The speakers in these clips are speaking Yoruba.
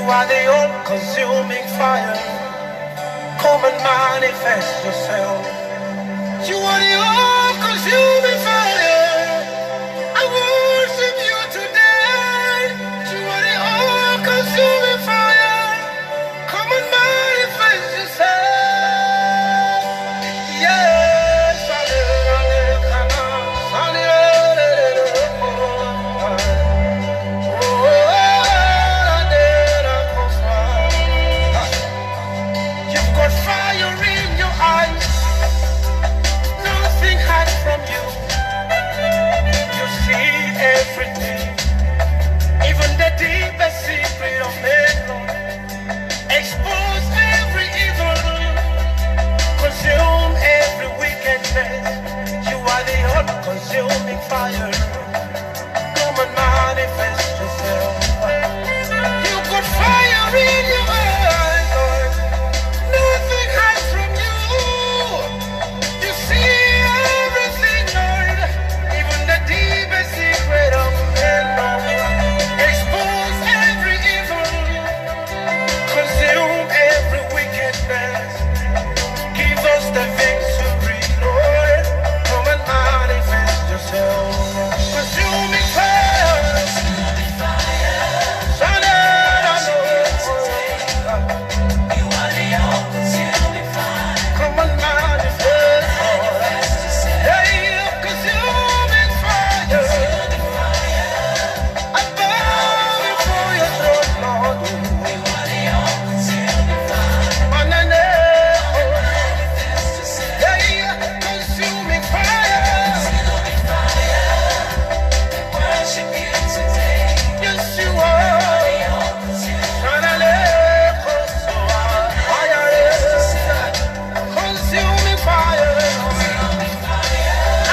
are the all-consuming fire. Come and manifest yourself. You are the all-consuming fire. I worship you today. You are the all-consuming fire. Come and manifest yourself. Yes, you've got fire in your eyes. Nothing hides from you. You see everything, even the deepest secret of men. Expose every evil, consume every wickedness. You are the all-consuming fire. Come and manifest yourself. You got fire in your eyes, Lord. Nothing hides from you. You see everything, Lord. Even the deepest secret of men, Lord. Expose every evil, consume every wickedness. Give us the victory, Lord. Come and manifest yourself. Consuming fire. Son, I know. You are the all-consuming fire. Come and manifest. Hey, consuming fire. I bow before your throne, Lord. You are the all-consuming fire. And I know. Manifest yourself. Hey, consuming fire. Consuming fire. We worship you today. Yes, you You are. are the all-consuming And I know. Consuming fire.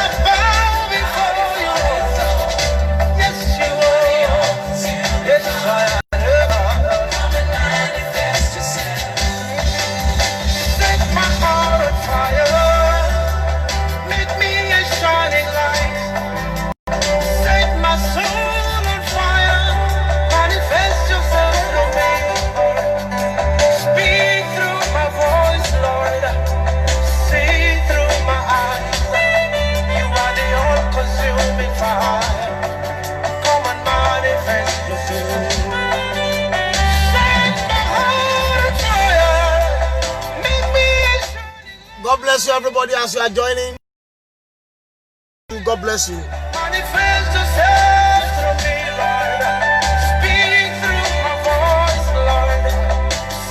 I bow before you. Yes, you are. Yes, I am. Come and manifest yourself. Set my heart on fire. Make me a shining light. Set my soul on fire. Manifest yourself through me. Speak through my voice, Lord. See through my eyes. You are the all-consuming fire. Come and manifest yourself. Set my heart on fire. Make me a shining God bless you, everybody, as you are joining. God bless you. manifest yourself through me, Lord. Speak through my voice, Lord.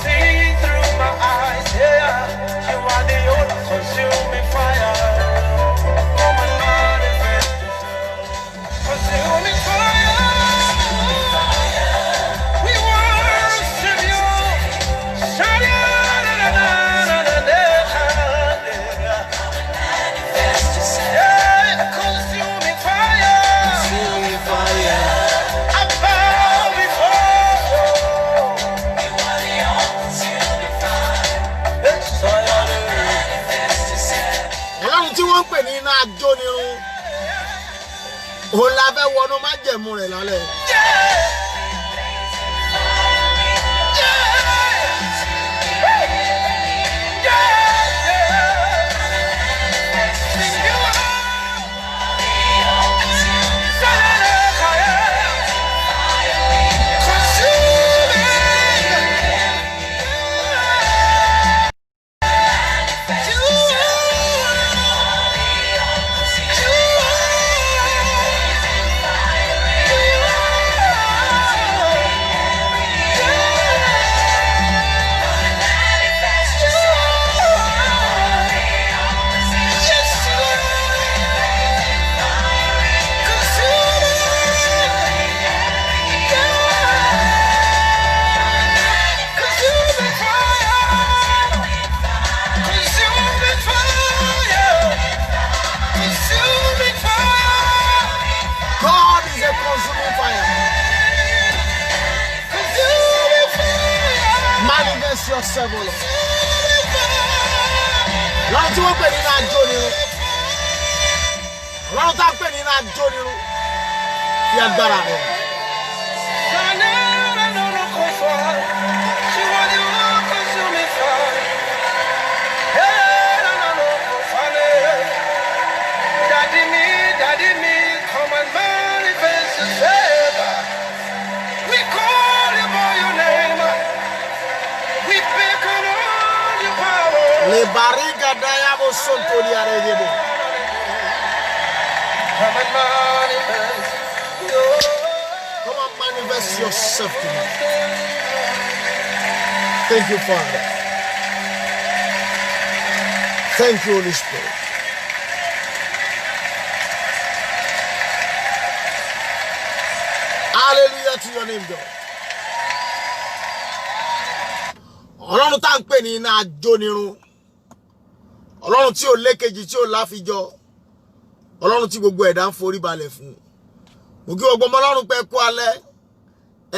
See through my eyes, yeah. You are the all-consuming fire. Come and manifest yourself. Consuming fire. We worship you. Manifest yourself. Yeah, consuming fire. Consuming fire. I bow before you. You are the all-consuming fire. Yes, I am. Manifest yourself. Ọlọ́run tí wọ́n ń pè ní iná ajónirun, òun la fẹ́ wọnú májẹ̀mú rẹ̀ lálẹ́. God is a consuming fire. Manifest yourself, O Lord. Ọlọ́run tí wọ́n pè ní iná ajónirun, Ọlọ́run tá a pè ní iná ajónirun, fi agbára rẹ̀. Sana, no, no, no, Bariga dayabo sontoli aregebo. Come and manifest. Come and manifest yourself to me. Thank you, Father. Thank you, Holy Spirit. Hallelujah to your name, God. Ọlọ́run tá ń pè ní iná ajónirun. Ọlọ́run tí ò lékejì tí ò láfijọ́. Ọlọ́run tí gbogbo ẹ̀dá ń forí balẹ̀ fún. Mo kí gbogbo ọmọ Ọlọ́run pé kú alẹ́,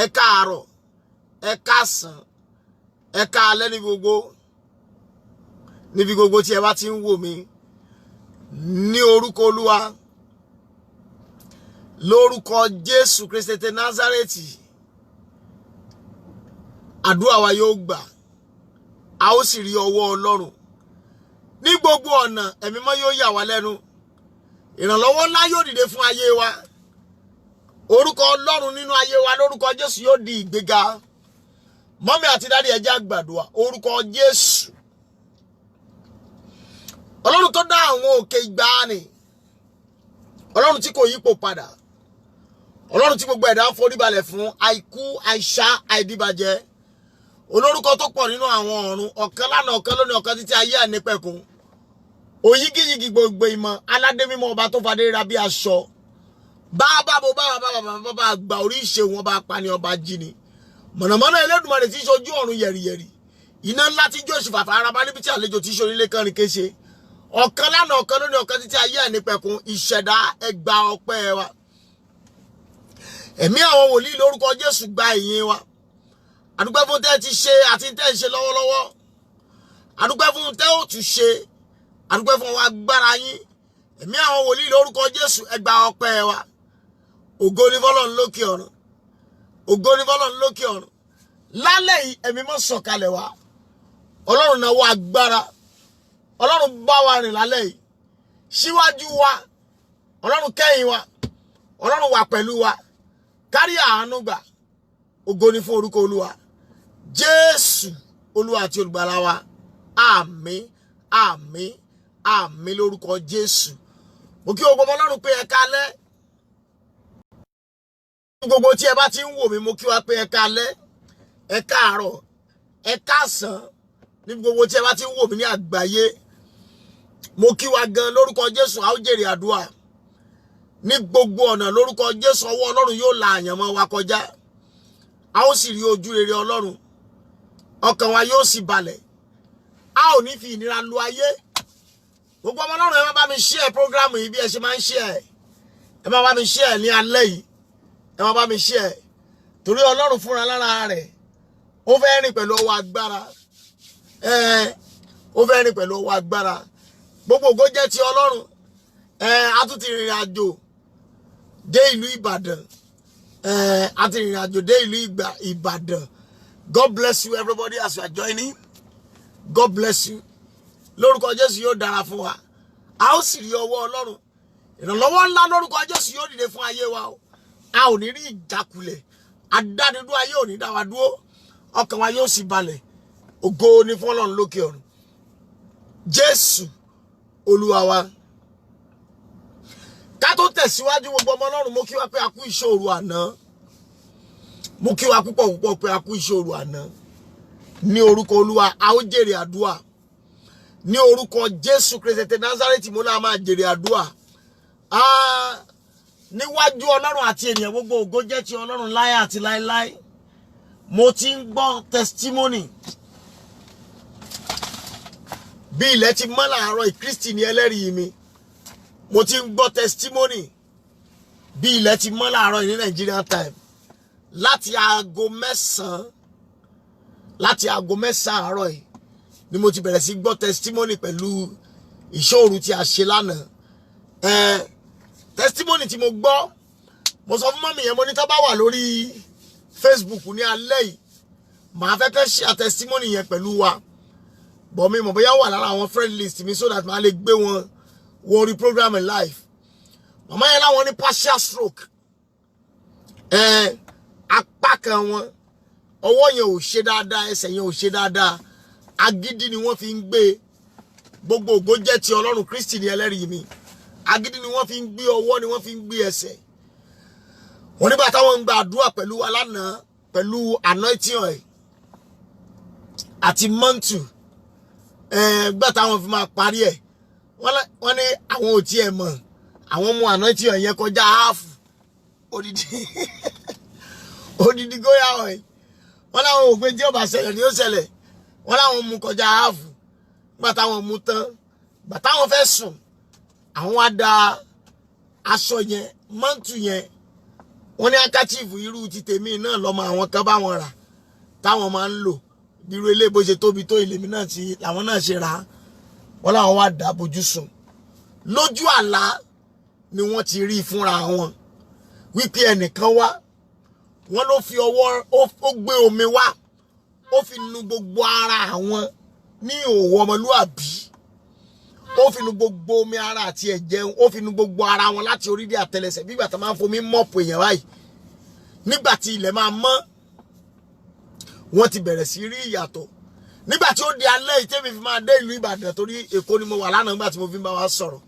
ẹ káàárọ̀, ẹ káàsán, ẹ káalẹ́ níbi gbogbo tí ẹ bá ti ń wò mí. Ní orúkọ Olúwa, lórúkọ Jésù Kristi ti Násárẹ́tì, àdúrà wa yóò gbà. A ó sì rí ọwọ́ Ọlọ́run. Ní gbogbo ọ̀nà ẹ̀mí mọ́ yóò yà wá lẹ́nu. Ìrànlọ́wọ́ ńlá yóò dìde fún ayé wa. Orúkọ Ọlọ́run nínú ayé wa lórúkọ Jésù yóò di ìgbéga. Mọ́mí àti dádì ẹ jẹ́ á gbàdúrà. Orúkọ Jésù. Ọlọ́run tó dá àwọn òkè ìgbàanì. Ọlọ́run tí kò yípo padà. Ọlọ́run tí gbogbo ẹ̀dá ń forí balẹ̀ fún, àìkú, àìṣá, àìdíbàjẹ́. Olórúkọ tó pọ̀ nínú àwọn ọ̀run, ọ̀kan lánàá, ọ̀kan lónìí, ọ̀kan títí ayé àìnípẹ̀kun. Òyígíyigì gbogbo ìmọ̀, aládé mímọ́ ọba tó fadé ra bí aṣọ. Bàbá àgbà orí ìṣe wọn bá pani ọba jíni. Mọ̀nàmọ́ná Elédùmarè tí ṣojú ọ̀run yẹ̀rìyẹ̀rì. Iná ńlá tí jó ìṣùfàfà araba níbi tí àlejò tí ṣorílé kánrin kéṣe. Ọ̀kan lánàá, ọ̀kan lónìí, ọ̀kan títí ayé àìnípẹ̀kun. Ìṣẹ̀dá ẹgbà ọpẹ́ wa. Ẹ̀mí àwọn wòlíì lórúkọ Jésù gba ìyìn wa. Adúpẹ́ fún tẹ́ ti ṣe àti tẹ́ ń ṣe lọ́wọ́lọ́wọ́. Adúpẹ́ fún tẹ́ ó tún ṣe. Adúpẹ́ fún wa agbára yín. Ẹ̀mí àwọn wòlíì lórúkọ Jésù ẹ gba ọpẹ́ wa. Ògo ni fọ́lọ́run lókè ọ̀run. Ògo ni fọ́lọ́run lókè ọ̀run. Lálẹ́ yìí ẹ̀mí mọ́ sọ̀kalẹ̀ wá. Ọlọ́run náà wá agbára. Ọlọ́run bá wa rìn lálẹ́ yìí. Síwájú wa. Ọlọ́run kẹ́yìn wa. Ọlọ́run wà pẹ̀lú wa. Kárí àánú gbà. Ògo ni fún orúkọ Olúwa. Jésù Olúwa àti olùgbàlà wa. Àmín, àmín, àmín lórúkọ Jésù. Mo kí gbogbo Ọlọ́run pé ẹ káalẹ́. Gbogbo tí ẹ bá ti ń wò mí mo kí wa pé ẹ káalẹ́, ẹ káàárọ̀, ẹ káàsán. Ní gbogbo tí ẹ bá ti ń wò mí ní àgbáyé. Mo kí wa gan lórúkọ Jésù, a ó jèrè àdúrà. Ní gbogbo ọ̀nà lórúkọ Jésù ọwọ́ Ọlọ́run yóò la àyànmọ́ wa kọjá. A ó sì rí ojú rere Ọlọ́run. Ọkàn wa yóò sì balẹ̀. A ò ní fi ìnira lu ayé. Gbogbo ọmọ Ọlọ́run ẹ máa bá mi share program yìí bí ẹ ṣe máa ń share. Ẹ máa bá mi share ní alẹ́ yìí. Ẹ máa bá mi share. Torí Ọlọ́run fúnra lára rẹ̀. Ó fẹ́ rìn pẹ̀lú ọwọ́ agbára. Ó fẹ́ rìn pẹ̀lú ọwọ́ agbára. Gbogbo ògo jẹ́ ti Ọlọ́run. A tún ti rìnrìn àjò dé ìlú Ìbàdàn. A ti rìnrìn àjò dé ìlú Ìbàdàn. God bless you everybody as you are joining. God bless you. Lórúkọ Jésù yóò dára fún wa. A ó sì rí ọwọ́ Ọlọ́run. Ìrànlọ́wọ́ ńlá lórúkọ Jésù yóò dìde fún ayé wa o. A ò ní rí ìjákulẹ̀. Adánidúró ayé ò ní dá wa dúró. Ọkàn wa yóò sì balẹ̀. Ògo ni fún Ọlọ́run lókè ọ̀run. Jésù Olúwa wa. Ká tó tẹ̀síwájú gbogbo ọmọ Ọlọ́run mo kí wa pé a kú ìṣòro àná. Mo kí wa púpọ̀ pé a kú ìṣòro àná. Ní orúkọ Olúwa a ó jèrè àdúrà. Ní orúkọ Jésù Kristi ti Násárẹ́tì mo náà máa jèrè àdúrà. Níwájú Ọlọ́run àti ènìyàn gbogbo ògo jẹ́ ti Ọlọ́run láé àti láéláé. Mo ti ń gbọ́ testimony. Bí ilẹ̀ ti mọ́ láàárọ̀ Kristi ni ẹlẹ́rìí mi. Mo ti ń gbọ́ testimony. Bí ilẹ̀ ti mọ́ láàárọ̀ ní Nigerian time. Láti aago 9. Láti aago 9 àárọ̀ yìí ni mo ti bẹ̀rẹ̀ sí gbọ́ testimony pẹ̀lú ìṣòro tí a ṣe lánàá. Testimony tí mo gbọ́, mo sọ fún mọ́mì yẹn mo ní tá bá wà lórí Facebook ní alẹ́ yìí. Màá fẹ́ kẹ́ share testimony yẹn pẹ̀lú wa. But mi mọ̀ bóyá wà lára àwọn friend list mi so that màá lè gbé wọn wọ orí program live. Màmá yẹn láwọn ní partial stroke. Apá kan wọn ọwọ́ yẹn ò ṣe dáadáa, ẹsẹ̀ yẹn ò ṣe dáadáa. Agídí ni wọ́n fi ń gbé. gbogbo ògo jẹ́ ti Ọlọ́run. Kristi ni ẹlẹ́rìí mi. Agídí ni wọ́n fi ń gbé ọwọ́, ni wọ́n fi ń gbé ẹsẹ̀. Wọ́n nígbà táwọn ń gba àdúrà pẹ̀lú wa lánàá, pẹ̀lú anointing oil àti mantle, gbà táwọn fi máa parí ẹ̀. Wọ́n ní àwọn ò tiẹ̀ mọ̀, àwọn mú anointing oil yẹn kọjá half odidi goya oil. Wọ́n láwọn òpin tí ó bá ṣẹlẹ̀ ni ó ṣẹlẹ̀. Wọ́n láwọn mú kọjá half. Gbà táwọn mú tán, gbà táwọn fẹ́ sùn, àwọn wá da aṣọ yẹn, mantle yẹn, wọ́n ní handkerchief irú ti tèmi náà lọ́mọ àwọn kan bá wọn rà táwọn máa ń lò bírú ilé bó ṣe tóbi tó ìlèmí náà tí làwọn náà ṣe rà. Wọ́n láwọn wá dá bojú sùn. Lójú àlá ni wọ́n ti rí fúnra wọn wípé ẹnìkan wá, wọ́n ló fi ọwọ́ ó gbé omi wá, ó fi nu gbogbo ara àwọn ní òwò ọmọlúàbí, ó fi nu gbogbo omi ara àti ẹ̀jẹ̀, ó fi nu gbogbo ara wọn láti orí dé àtẹlẹsẹ̀ bí ìgbà tó máa ń fomi mọ́pù èèyàn báyìí. Nígbà tí ilẹ̀ máa mọ́, wọ́n ti bẹ̀rẹ̀ sí rí ìyàtọ̀. Nígbà tí ó di alẹ́ yìí tẹ́mi fi máa dé ìlú Ìbàdàn, torí Èkó ni mo wà lánàá nígbà tí mo fi ń bá wa sọ̀rọ̀.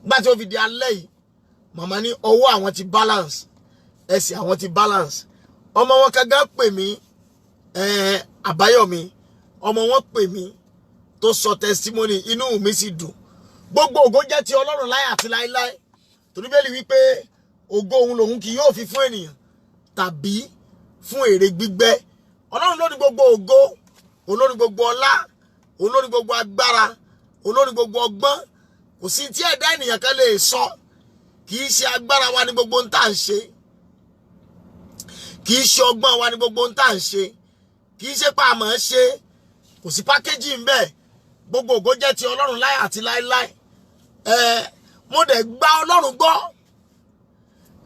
Nígbà tí ó fi di alẹ́ yìí, màmá ní ọwọ́ àwọn ti balance, ẹsẹ̀ àwọn ti balance. Ọmọ wọn kankan pè mí, Àbáyọ̀mí, ọmọ wọn pè mí tó sọ testimony, inú mi sì dùn. Gbogbo ògo jẹ́ ti Ọlọ́run láé àti láéláé. Torí Bíbélì wípé ògo òun lòun kì yóò fi fún ènìyàn tàbí fún èrè gbígbẹ́. Ọlọ́run ló ní gbogbo ògo, òun ló ní gbogbo ọlá, òun ló ní gbogbo agbára, òun ló ní gbogbo ọgbọ́n. Kò sí tí ẹ̀dá ènìyàn kan lè sọ. Kì í ṣe agbára wa ní gbogbo ń tà ń ṣe. Kì í ṣe ọgbọ́n wa ní gbogbo ń tà ń ṣe. Kì í ṣe pa àmọ́ ṣe. Kò sí pákéjì ń bẹ. Gbogbo ògo jẹ́ ti Ọlọ́run láé àti láéláé. Mo dẹ̀ gba Ọlọ́run gbọ́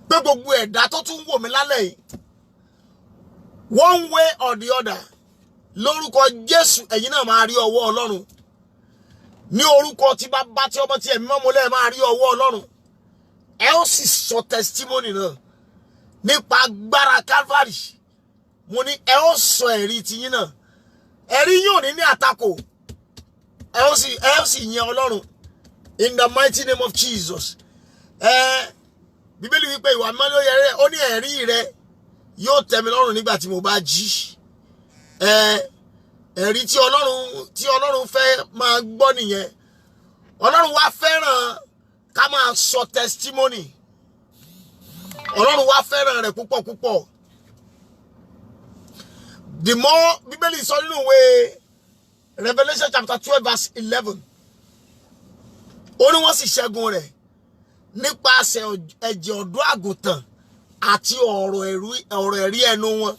pé gbogbo ẹ̀dá tó tún wò mí lálẹ́ yìí, one way or the other, lórúkọ Jésù ẹ̀yin náà máa rí ọwọ́ Ọlọ́run. Ní orúkọ tí Bàbá tí Ọmọ tí Ẹ̀mí Mímọ́ mo lẹ́ máa rí ọwọ́ Ọlọ́run. Ẹ ó sì sọ testimony náà nípa agbára Calvary. Mo ní ẹ ó sọ ẹ̀rí tiyín náà. Ẹ̀rí yóò ní àtakò. Ẹ ó sì yìn Ọlọ́run in the mighty name of Jesus. Bíbélì wípé ìwà mímọ́ ló yẹ rẹ̀, ó ní ẹ̀rí rẹ̀ yóò tẹ́ mi lọ́rùn nígbà tí mo bá jí. Ẹ̀rí tí Ọlọ́run fẹ́ máa gbọ́ nìyẹn. Ọlọ́run wá fẹ́ràn ká máa sọ testimony. Ọlọ́run wá fẹ́ràn rẹ̀ púpọ̀ púpọ̀. The more Bíbélì sọ nínú ìwé Revelation chapter 12 verse 11. Ó ní wọ́n sì ṣẹ́gun rẹ̀ nípasẹ̀ ẹ̀jẹ̀ ọ̀dọ́ àgùntàn àti ọ̀rọ̀ ẹ̀rí ẹnu wọn.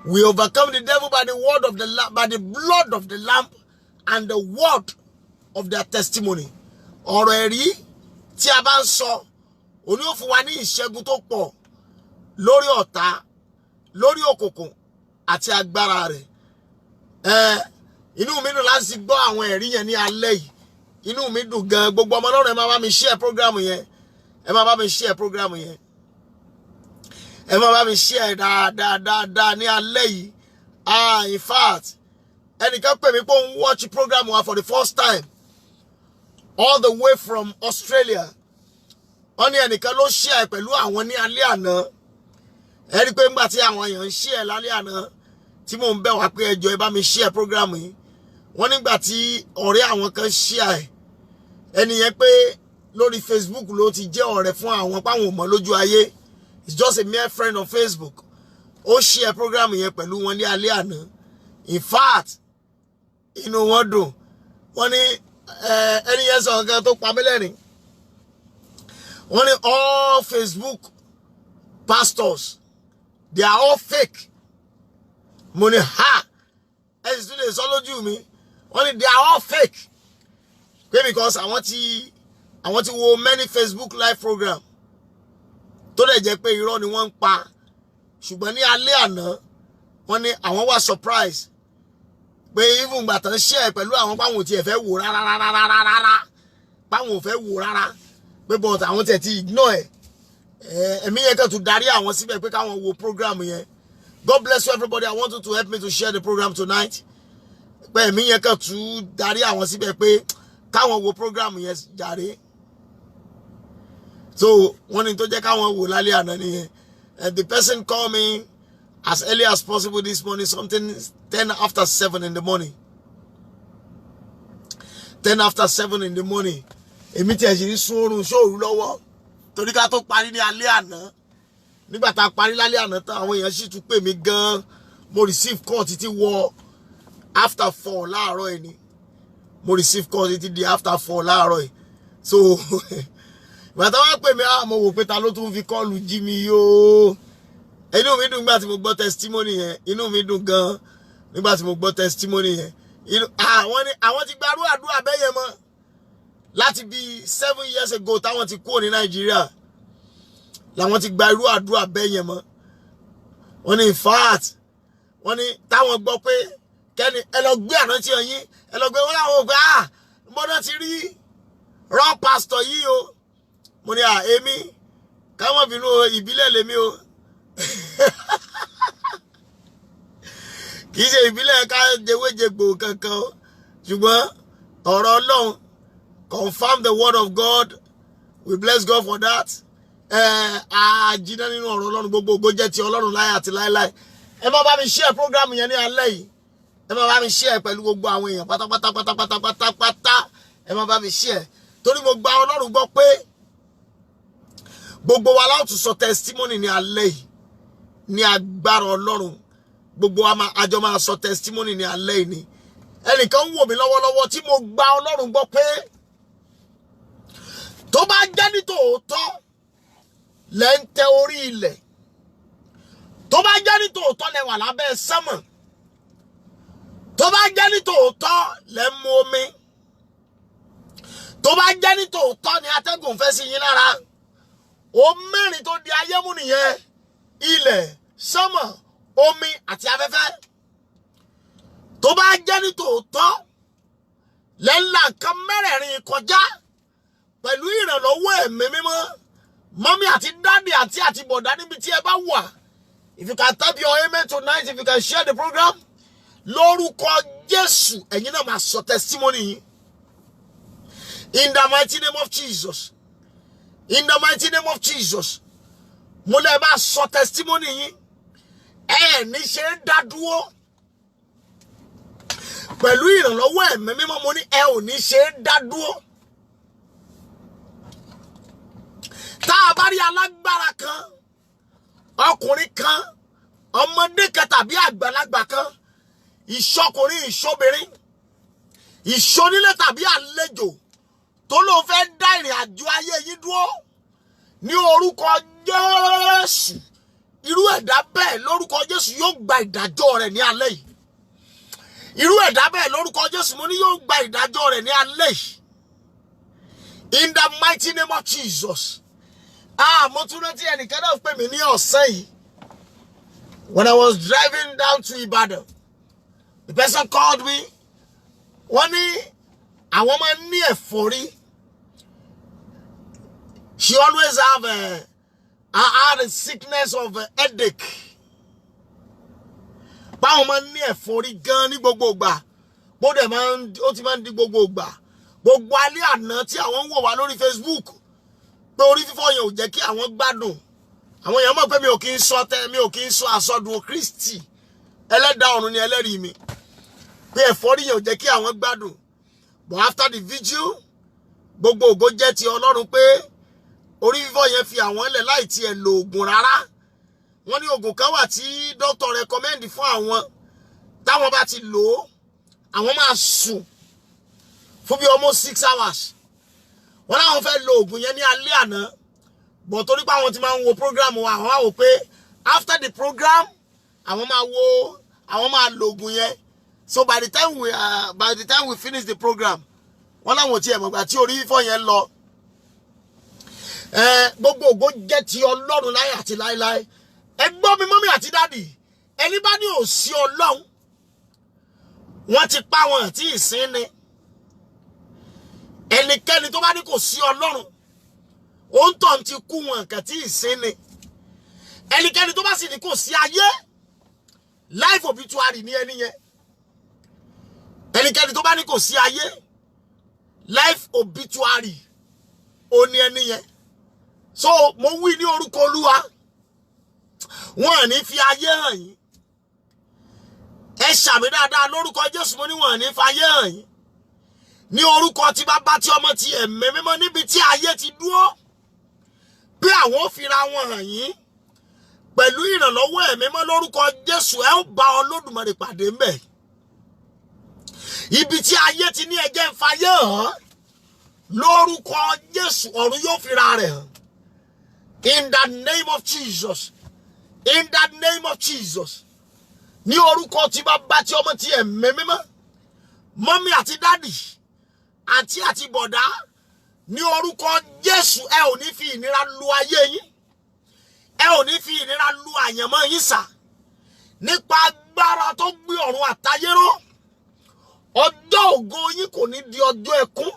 We overcome the devil by the word of the by the blood of the lamb and the word of their testimony. Ọ̀rọ̀ ẹ̀rí tí a bá ń sọ, òní ó fún wa ní ìṣẹ́gun tó pọ̀ lórí ọ̀tá, lórí òkùnkùn àti agbára rẹ̀. Inú mi dùn láti gbọ́ àwọn ẹ̀rí yẹn ní alẹ́ yìí. Inú mi dùn gan. Gbogbo ọmọ Ọlọ́run ẹ máa bá mi share program yẹn. Ẹ máa bá mi share program yẹn. Ẹ máa bá mi share dáadáa ní alẹ́ yìí. In fact, ẹnìkan pè mí pé òun watch program wa for the first time all the way from Australia. Wọ́n ní ẹnìkan ló share pẹ̀lú àwọn ní alẹ́ àná. Ẹ rí pé nígbà tí àwọn èèyàn ń share lálẹ́ àná tí mò ń bẹ̀ wá pé ẹ jọ̀ọ́ ẹ bá mi share program yìí. Wọ́n nígbà tí ọ̀rẹ́ àwọn kan share ẹ̀, ẹni yẹn pé lórí Facebook ló ti jẹ́ ọ̀rẹ́ fún àwọn páwọn ò mọ̀ lójú ayé. It's just a mere friend on Facebook. Ó share program yẹn pẹ̀lú wọn ní alẹ́ àná. In fact, inú wọn dùn. Wọ́n ní ẹni yẹn sọ nǹkan tó pa mí lẹ́rìn. Wọ́n ní all Facebook pastors, they are all fake. Mo ní ha! Ẹ sì tún lè sọ lójú mi. Wọ́n ní they are all fake. Because I want to wo many Facebook live program. Tó lè jẹ́ pé irọ́ ni wọ́n ń pa. Ṣùgbọ́n ní alẹ́ àná, wọ́n ní àwọn wà surprise. Pé even gbà tán share pẹ̀lú àwọn páwọn ò tiẹ̀ fẹ́ wò rárá. Páwọn ò fẹ́ wò rárá. Pé but àwọn tẹ̀ ti ignore ẹ̀. Ẹ̀mí yẹn kàn tún darí àwọn síbẹ̀ pé káwọn wo program yẹn. God bless you everybody. I want you to help me to share the program tonight. pé ẹ̀mí yẹn kàn tún darí àwọn síbẹ̀ pé káwọn wo program yẹn jàre. So wọ́n ní tó jẹ́ káwọn wò lálẹ́ àná nìyẹn. And the person called me as early as possible this morning, something 10 after 7 in the morning. 10 after 7 in the morning. Èmi tí ẹ ṣì ń sùn oorun ṣóòru lọ́wọ́. Torí ká tó parí ní alẹ́ àná. Nígbà tá a parí lálẹ́ àná tán, àwọn èèyàn sì tún pè mí gan. Mo receive call títí wọ after 4 láàárọ̀ yìí ni. Mo receive call títí di after 4 láàárọ̀ yìí. So ìgbà tí wọ́n pè mí, mo wò pé ta ló tún fi kọ́ọ̀lù jí mi yóò. Inú mi dùn nígbà tí mo gbọ́ testimony yẹn. Inú mi dùn gan nígbà tí mo gbọ́ testimony yẹn. Àwọn ti gbarú àdúrà bẹ́yẹn mọ́ láti bí 7 years ago táwọn ti kúrò ní Nàìjíríà. Làwọn ti gba irú àdúrà bẹ́yẹn mọ́. Wọ́n ní in fact, wọ́n ní táwọn gbọ́ pé kẹ́ni ẹ lọ gbé àrántí ọyìn, ẹ lọ gbé wọn láwọn ògbà mbọ́dọ̀ ti rí wrong pastor yìí o. Mo ní èmi káwọn bínú ìbílẹ̀ lèmi o. Kì í ṣe ìbílẹ̀ ká jẹwéjẹgbò kankan o. Ṣùgbọ́n ọ̀rọ̀ Ọlọ́run confirm the word of God. We bless God for that. Àjìnà nínú ọ̀rọ̀ Ọlọ́run gbogbo ògo jẹ́ ti Ọlọ́run láyé àti láéláé. Ẹ má bá mi share program yẹn ní alẹ́ yìí. Ẹ má bá mi share pẹ̀lú gbogbo àwọn èèyàn pátápátá. Ẹ má bá mi share. Torí mo gba Ọlọ́run gbọ́ pé gbogbo wa la ó tún sọ testimony ní alẹ́ yìí. Ní agbára Ọlọ́run. Gbogbo wa àjọ máa sọ testimony ní alẹ́ yìí ni. Ẹnìkan ń wò mí lọ́wọ́lọ́wọ́ tí mo gba Ọlọ́run gbọ́ pé tó bá jẹ́ ní tòótọ́ lẹ́ ń tẹ orí ilẹ̀. Tó bá jẹ́ ní tòótọ́ lẹ wà lábẹ́ sánmọ̀. Tó bá jẹ́ ní tòótọ́ lẹ ń mu omi. Tó bá jẹ́ ní tòótọ́ ni atẹ́gùn fẹ́ sí yín lára. Ó mẹ́rin tó di ayé mú nìyẹn. Ilẹ̀, sánmọ̀, omi àti afẹ́fẹ́. Tó bá jẹ́ ní tòótọ́ lẹ ń la nǹkan mẹ́rẹ̀ẹ̀rin kọjá pẹ̀lú ìrànlọ́wọ́ ẹ̀mí mímọ́. Mọ́mí àti dáàdì àti bọ̀dá níbi tí ẹ bá wà. If you can type your amen tonight, if you can share the program, lórúkọ Jésù, ẹ̀yin náà máa sọ testimony yìí. In the mighty name of Jesus. In the mighty name of Jesus. Mo lè máa sọ testimony yìí. Ní ṣe ń dá dúró. Pẹ̀lú ìrànlọ́wọ́ ẹ̀mí mímọ́ mo ní ò ní ṣe ń dá dúró. Tá a bá rí alágbára kan, ọkùnrin kan, ọmọdé kan tàbí àgbàlagbà kan, ìṣọkùnrin ìṣobìnrin, ìṣonílé tàbí àlejò tó ló fẹ́ dá ìrìn àjò ayé yín dúró ní orúkọ Jésù. Irú ẹ̀dá bẹ́ẹ̀ lórúkọ Jésù yóò gba ìdájọ́ rẹ̀ ní alẹ́ yìí. Irú ẹ̀dá bẹ́ẹ̀ lórúkọ Jésù mo ní yóò gba ìdájọ́ rẹ̀ ní alẹ́ yìí. In the mighty name of Jesus. Mo tún rántí ẹnìkan náà pè mí ní ọ̀sán yìí. When I was driving down to Ibadan, the person called me. Wọ́n ní àwọn máa ń ní ẹ̀fọ́rí. She always had a sickness of headache. Báwọn máa ń ní ẹ̀fọ́rí gan ní gbogbo ìgbà. Ó ti máa ń di gbogbo ìgbà. Gbogbo alẹ́ àná tí àwọn ń wò wá lórí Facebook. Pé orí fífọ́ yẹn ò jẹ́ kí àwọn gbádùn. Àwọn èèyàn mọ̀ pé mi ò kí ń sọ àsọdùn Kristi. Ẹlẹ́dàá ọ̀run ni ẹlẹ́rìí mi. Pé ẹ̀fọ́rí yẹn ò jẹ́ kí àwọn gbádùn. But after the vigil, gbogbo ògo jẹ́ ti Ọlọ́run pé orí fífọ́ yẹn fi àwọn lẹ̀ láì tiẹ̀ lo oògùn rárá. Wọ́n ní oògùn kan wà tí doctor recommend fún àwọn. Táwọn bá ti lò ó, àwọn máa sùn fún bí almost 6 hours. Wọ́n láwọn fẹ́ lo oògùn yẹn ní alẹ́ àná. But torí pé àwọn ti máa ń wo program wa, àwọn á wò pé after the program, àwọn máa lo oògùn yẹn. So by the time we finish the program, wọ́n láwọn tí ẹ mọ̀ gbà tí orí fífọ́ yẹn lọ. Gbogbo ògo jẹ́ ti Ọlọ́run láyé àti láéláé. Ẹ gbọ́ mi mọ́mí àti dádì. Ẹni bá ní ò sí Ọlọ́run, wọ́n ti pa wọn àti ìsìn ni. Ẹnikẹ́ni tó bá ní kò sí Ọlọ́run, òun tó ti kú wọn kàn tí ìsìn ni. Ẹnikẹ́ni tó bá sì ní kò sí ayé, life obituary ní ẹni yẹn. ẹnikẹ́ni tó bá ní kò sí ayé life obituary ó ní ẹni yẹn. So mo wí ní orúkọ Olúwa wọ́n ní fi ayé hàn yín. Ẹ ṣàmì dáadáa lórúkọ Jésù, mo ní wọ́n ní fi ayé hàn yín. Ní orúkọ tí Bàbá tí Ọmọ tí Ẹ̀mí Mímọ́, níbi tí ayé ti dúró pé àwọn ò fira wọn hàn yín pẹ̀lú ìrànlọ́wọ́ Ẹ̀mí Mímọ́ lórúkọ Jésù, ẹ ó bá Olódùmarè pàdé ńbẹ̀. Ibi tí ayé ti ní ẹjẹ́ ń fayé hàn lórúkọ Jésù, ọ̀run yóò fira rẹ̀ hàn. In the name of Jesus. In the name of Jesus. Ní orúkọ tí Bàbá tí Ọmọ tí Ẹ̀mí Mímọ́, mọ́mí àti dádì, àǹtí àti bọ̀dá, ní orúkọ Jésù, ẹ ò ní fi ìnira lu ayé yín. Ẹ ò ní fi ìnira lu àyànmọ́ yín sà. Nípa agbára tó gbé ọ̀run àtayé ró, ọjọ́ ògo yín kò ní di ọjọ́ ẹkún.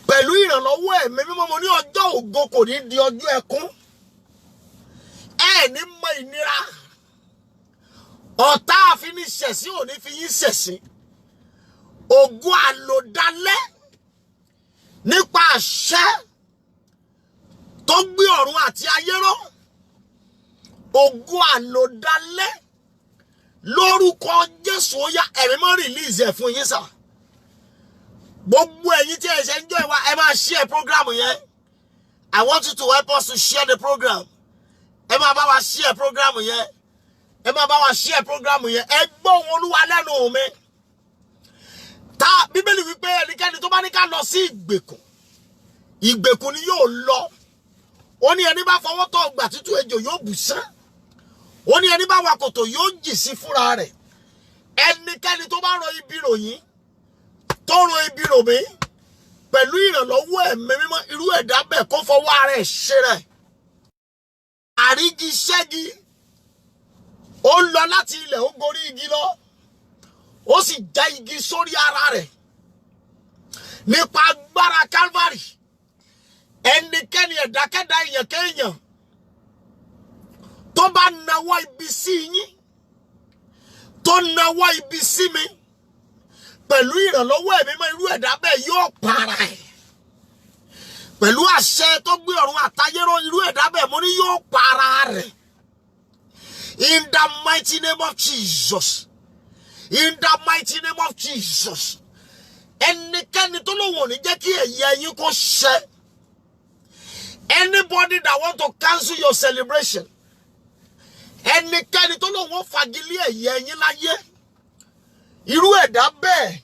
Pẹ̀lú ìrànlọ́wọ́ Ẹ̀mí Mímọ́, mo ní ọjọ́ ògo kò ní di ọjọ́ ẹkún. Ẹ ní mọ ìnira. Ọ̀tá àfiníṣẹ̀sí ò ní fi yín ṣẹ̀sín. Ògo àlòdálẹ́ nípa àṣẹ tó gbé ọ̀run àti ayé ró. Ògo àlòdálẹ́ lórúkọ Jésù, ó yá Ẹ̀mí Mímọ́ release ẹ̀ fún yín sà. Gbogbo ẹ̀yin tí ẹ ṣe ń join wa, ẹ máa share program yẹn. I want you to help us to share the program. Ẹ máa bá wa share program yẹn. Ẹ máa bá wa share program yẹn. Ẹ gbọ́ ohùn Olúwa lẹ́nu mi. Ta Bíbélì wípé ẹnikẹ́ni tó bá ní ká lọ sí ìgbèkùn, ìgbèkùn ni yóò lọ. Ó ní ẹni bá fọwọ́ tọ́ ọgbà tútù ejò yóò bù sán. Ó ní ẹni bá wa kòtò yóò jì sí fúnra rẹ̀. Ẹnikẹ́ni tó bá rò ibi ròyìn, tó rò ibi rò mí, pẹ̀lú ìrànlọ́wọ́ Ẹ̀mí Mímọ́, irú ẹ̀dá bẹ́ẹ̀ kó fọwọ́ ara ẹ̀ ṣe rẹ̀. Àrígi ṣẹ́gi, ó lọ láti ilẹ̀, ó gorí igi lọ, ó sì já igi sórí ara rẹ̀. Nípa agbára Calvary, ẹnikẹ́ni ẹ̀dákẹ́dá èèyàn kéèyàn tó bá nawọ́ ibi sí yín, tó nawọ́ ibi sí mi, pẹ̀lú ìrànlọ́wọ́ Ẹ̀mí Mímọ́, irú ẹ̀dá bẹ́ẹ̀ yóò para ẹ̀. Pẹ̀lú àṣẹ tó gbé ọ̀run àtayé ró, irú ẹ̀dá bẹ́ẹ̀ mo ní yóò para rẹ̀. In the mighty name of Jesus. In the mighty name of Jesus. Ẹnikẹ́ni tó lóun ò ní jẹ́ kí ẹ̀yẹ yín kó ṣẹ. Anybody that want to cancel your celebration. Ẹnikẹ́ni tó lóun ó fagilé ẹ̀yẹ yín láyé. Irú ẹ̀dá bẹ́ẹ̀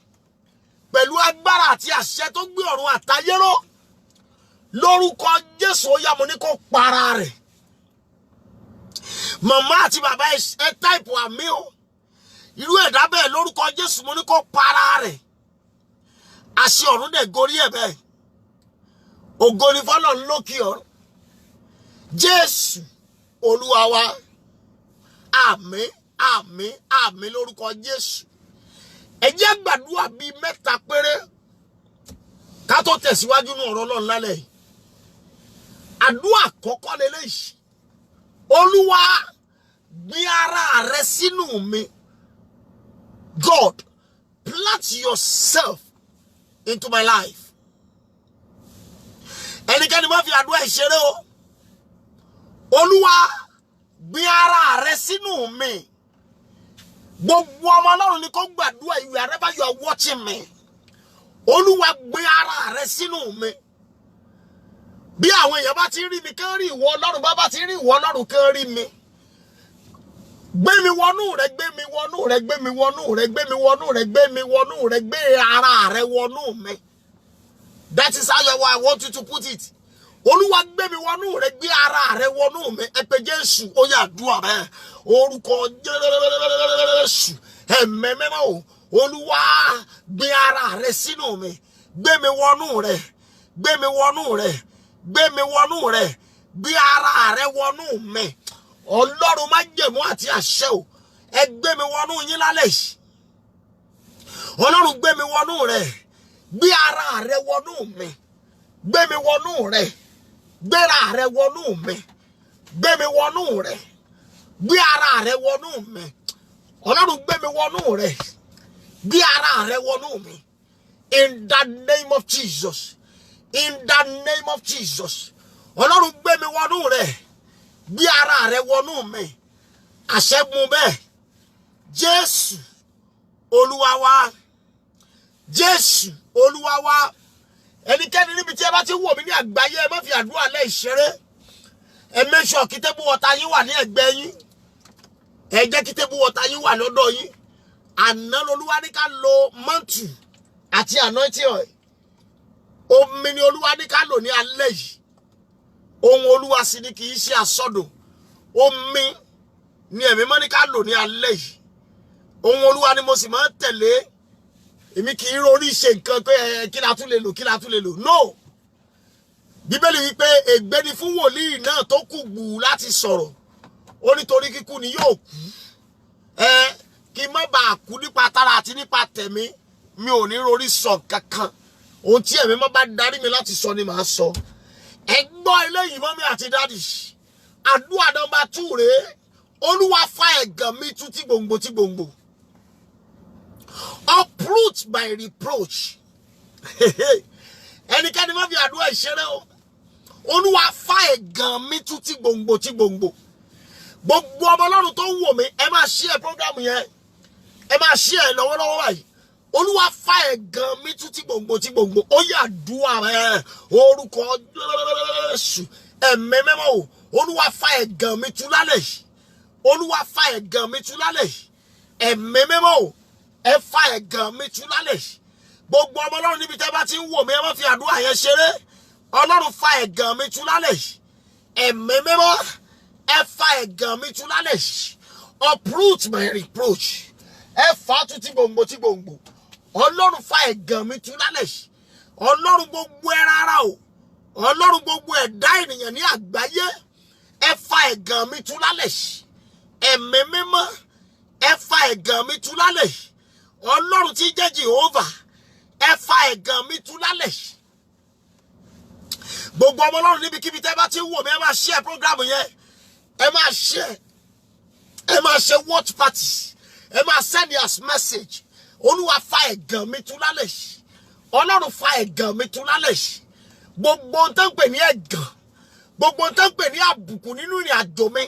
pẹ̀lú agbára àti àṣẹ tó gbé ọ̀run àtayé ró, lórúkọ Jésù, ó yá mo ní kó para rẹ̀. Màmá àti bàbá ẹ táìpù àmì o. Irú ẹ̀dá bẹ́ẹ̀ lórúkọ Jésù, mo ní kó para rẹ̀. Àṣẹ ọ̀run dẹ̀ gorí ẹ̀ bẹ́ẹ̀. Ògo ni f'Ọlọ́run lókè ọ̀run. Jésù Olúwa wa. Àmín, àmín, àmín lórúkọ Jésù. Ẹ jẹ́ gbàdúrà bíi mẹ́ta péré ká tó tẹ̀síwájú nínú ọ̀rọ̀ Ọlọ́run lálẹ́ yìí. Àdúrà àkọ́kọ́ lélẹ́yìí. Olúwa, gbé ara rẹ sínú mi. God, plant yourself into my life. Ẹnikẹ́ni má fi àdúrà ìṣeré o. Olúwa, gbé ara rẹ sínú mi. Gbogbo ọmọ Ọlọ́run ni kó gbàdúrà yìí, wherever you are watching me. Olúwa, gbé ara rẹ sínú mi. Bí àwọn èèyàn bá ti rí mi kán rí ìwọ Ọlọ́run, bá ti rí ìwọ Ọlọ́run kán rí mi. Gbé mi wọnú rẹ, gbé mi wọnú rẹ, gbé mi wọnú rẹ, gbé mi wọnú rẹ, gbé mi wọnú rẹ, gbé ara rẹ wọnú mi. That is how I want you to put it. Olúwa, gbé mi wọnú rẹ, gbé ara rẹ wọnú mi. Ẹ pé Jésù, ó yá àdúrà bẹ́ẹ̀. Orúkọ Jésù, Ẹ̀mí Mímọ́ o. Olúwa, gbé ara rẹ sínú mi. Gbé mi wọnú rẹ, gbé mi wọnú rẹ, gbé mi wọnú rẹ, gbé ara rẹ wọnú mi. Ọlọ́run májẹ̀mú àti àṣẹ o. Ẹ gbé mi wọnú yín lálẹ́ yìí. Ọlọ́run, gbé mi wọnú rẹ. Gbé ara rẹ wọnú mi. Gbé mi wọnú rẹ. Gbé ara rẹ wọnú mi. Gbé mi wọnú rẹ. Gbé ara rẹ wọnú mi. Ọlọ́run, gbé mi wọnú rẹ. Bí ara rẹ wọnú mi. In the name of Jesus. In the name of Jesus. Ọlọ́run gbé mi wọnú rẹ̀. Bí ara rẹ wọnú mi. Àṣẹ́gun bẹ́ẹ̀. Jésù Olúwa wa. Jésù Olúwa wa. Ẹnikẹ́ni níbi tí ẹ bá ti wò mí ní àgbáyé ẹ má fi àdúrà lẹ́ ìṣeré. Ẹ make sure kí table water yín wà ní ẹ̀gbẹ́ yín. Ẹ jẹ́ kí table water yín wà lọ́dọ̀ yín. Àná l'Olúwa ní ká lo mantle àti anointing oil. Omi ni Olúwa ní ká lò ní alẹ́ yìí. Ohun Olúwa sì ni kì í ṣe àsọdùn. Omi ni ẹ̀mí mọ́ ní ká lò ní alẹ́ yìí. Ohun Olúwa ni mo sì máa ń tẹ̀lé. Èmi kì í rorí ṣe nǹkan pé kí la tún lè lò, kí la tún lè lò. No. Bíbélì wípé ègbé ni fún wòlíì náà tó kù gbù láti sọ̀rọ̀. Ó nítorí kíkú ni yóò kú. Kí má bàa kú nípa tara àti nípa tẹ̀mí. Mi ò ní rorí sọ kankan. Ohun tí ẹ̀mí mọ́ bá darí mi láti sọ ni màá sọ. Ẹ gbọ́ eléyìí mọ́mí àti dádì. Àdúrà nọ́mbà 2 rèé. Olúwa fa ẹ̀gàn mi tú tí gbòǹgbò tí gbòǹgbò. Uproot by reproach. Ẹnikẹ́ni má fi àdúrà ìṣeré o. Olúwa fa ẹ̀gàn mi tú tí gbòǹgbò tí gbòǹgbò. Gbogbo ọmọ Ọlọ́run tó ń wò mí, ẹ máa share program yẹn. Ẹ máa share lọ́wọ́lọ́wọ́ báyìí. Olúwa fa ẹ̀gàn mi tú tí gbòǹgbò tí gbòǹgbò. Ó yá àdúrà rẹ̀ orúkọ Jésù. Ẹ̀mí mímọ́ o. Olúwa fa ẹ̀gàn mi tú lálẹ́ yìí. Olúwa fa ẹ̀gàn mi tú lálẹ́ yìí. Ẹ̀mí mímọ́ o. Ẹ fa ẹ̀gàn mi tú lálẹ́ yìí. Gbogbo ọmọ Ọlọ́run níbi tẹ́ bá ti ń wò mí, ẹ má fi àdúrà yẹn ṣeré. Ọlọ́run fa ẹ̀gàn mi tú lálẹ́ yìí. Ẹ̀mí mímọ́, ẹ fa ẹ̀gàn mi tú lálẹ́ yìí. Uproot my reproach. Ẹ fa tú tí gbòǹgbò tí gbòǹgbò. Ọlọ́run fa ẹ̀gàn mi tú lálẹ́ yìí. Ọlọ́run gbogbo ẹran ara o. Ọlọ́run gbogbo ẹ̀dá ènìyàn ní àgbáyé. Ẹ fa ẹ̀gàn mi tú lálẹ́ yìí. Ẹ̀mí mímọ́, ẹ fa ẹ̀gàn mi tú lálẹ́ yìí. Ọlọ́run tí jẹ́ Jehovah, ẹ fa ẹ̀gàn mi tú lálẹ́ yìí. Gbogbo ọmọ Ọlọ́run níbikíbi tẹ́ bá ti wò mí, ẹ máa share program yẹn. Ẹ máa share. Ẹ máa ṣe watch party. Ẹ máa send us message. Olúwa fa ẹ̀gàn mi tú lálẹ́ yìí. Ọlọ́run fa ẹ̀gàn mi tú lálẹ́ yìí. Gbogbo ohun tó ń pè ní ẹ̀gàn. Gbogbo ohun tó ń pè ní àbùkù nínú ìrìn àjò mi.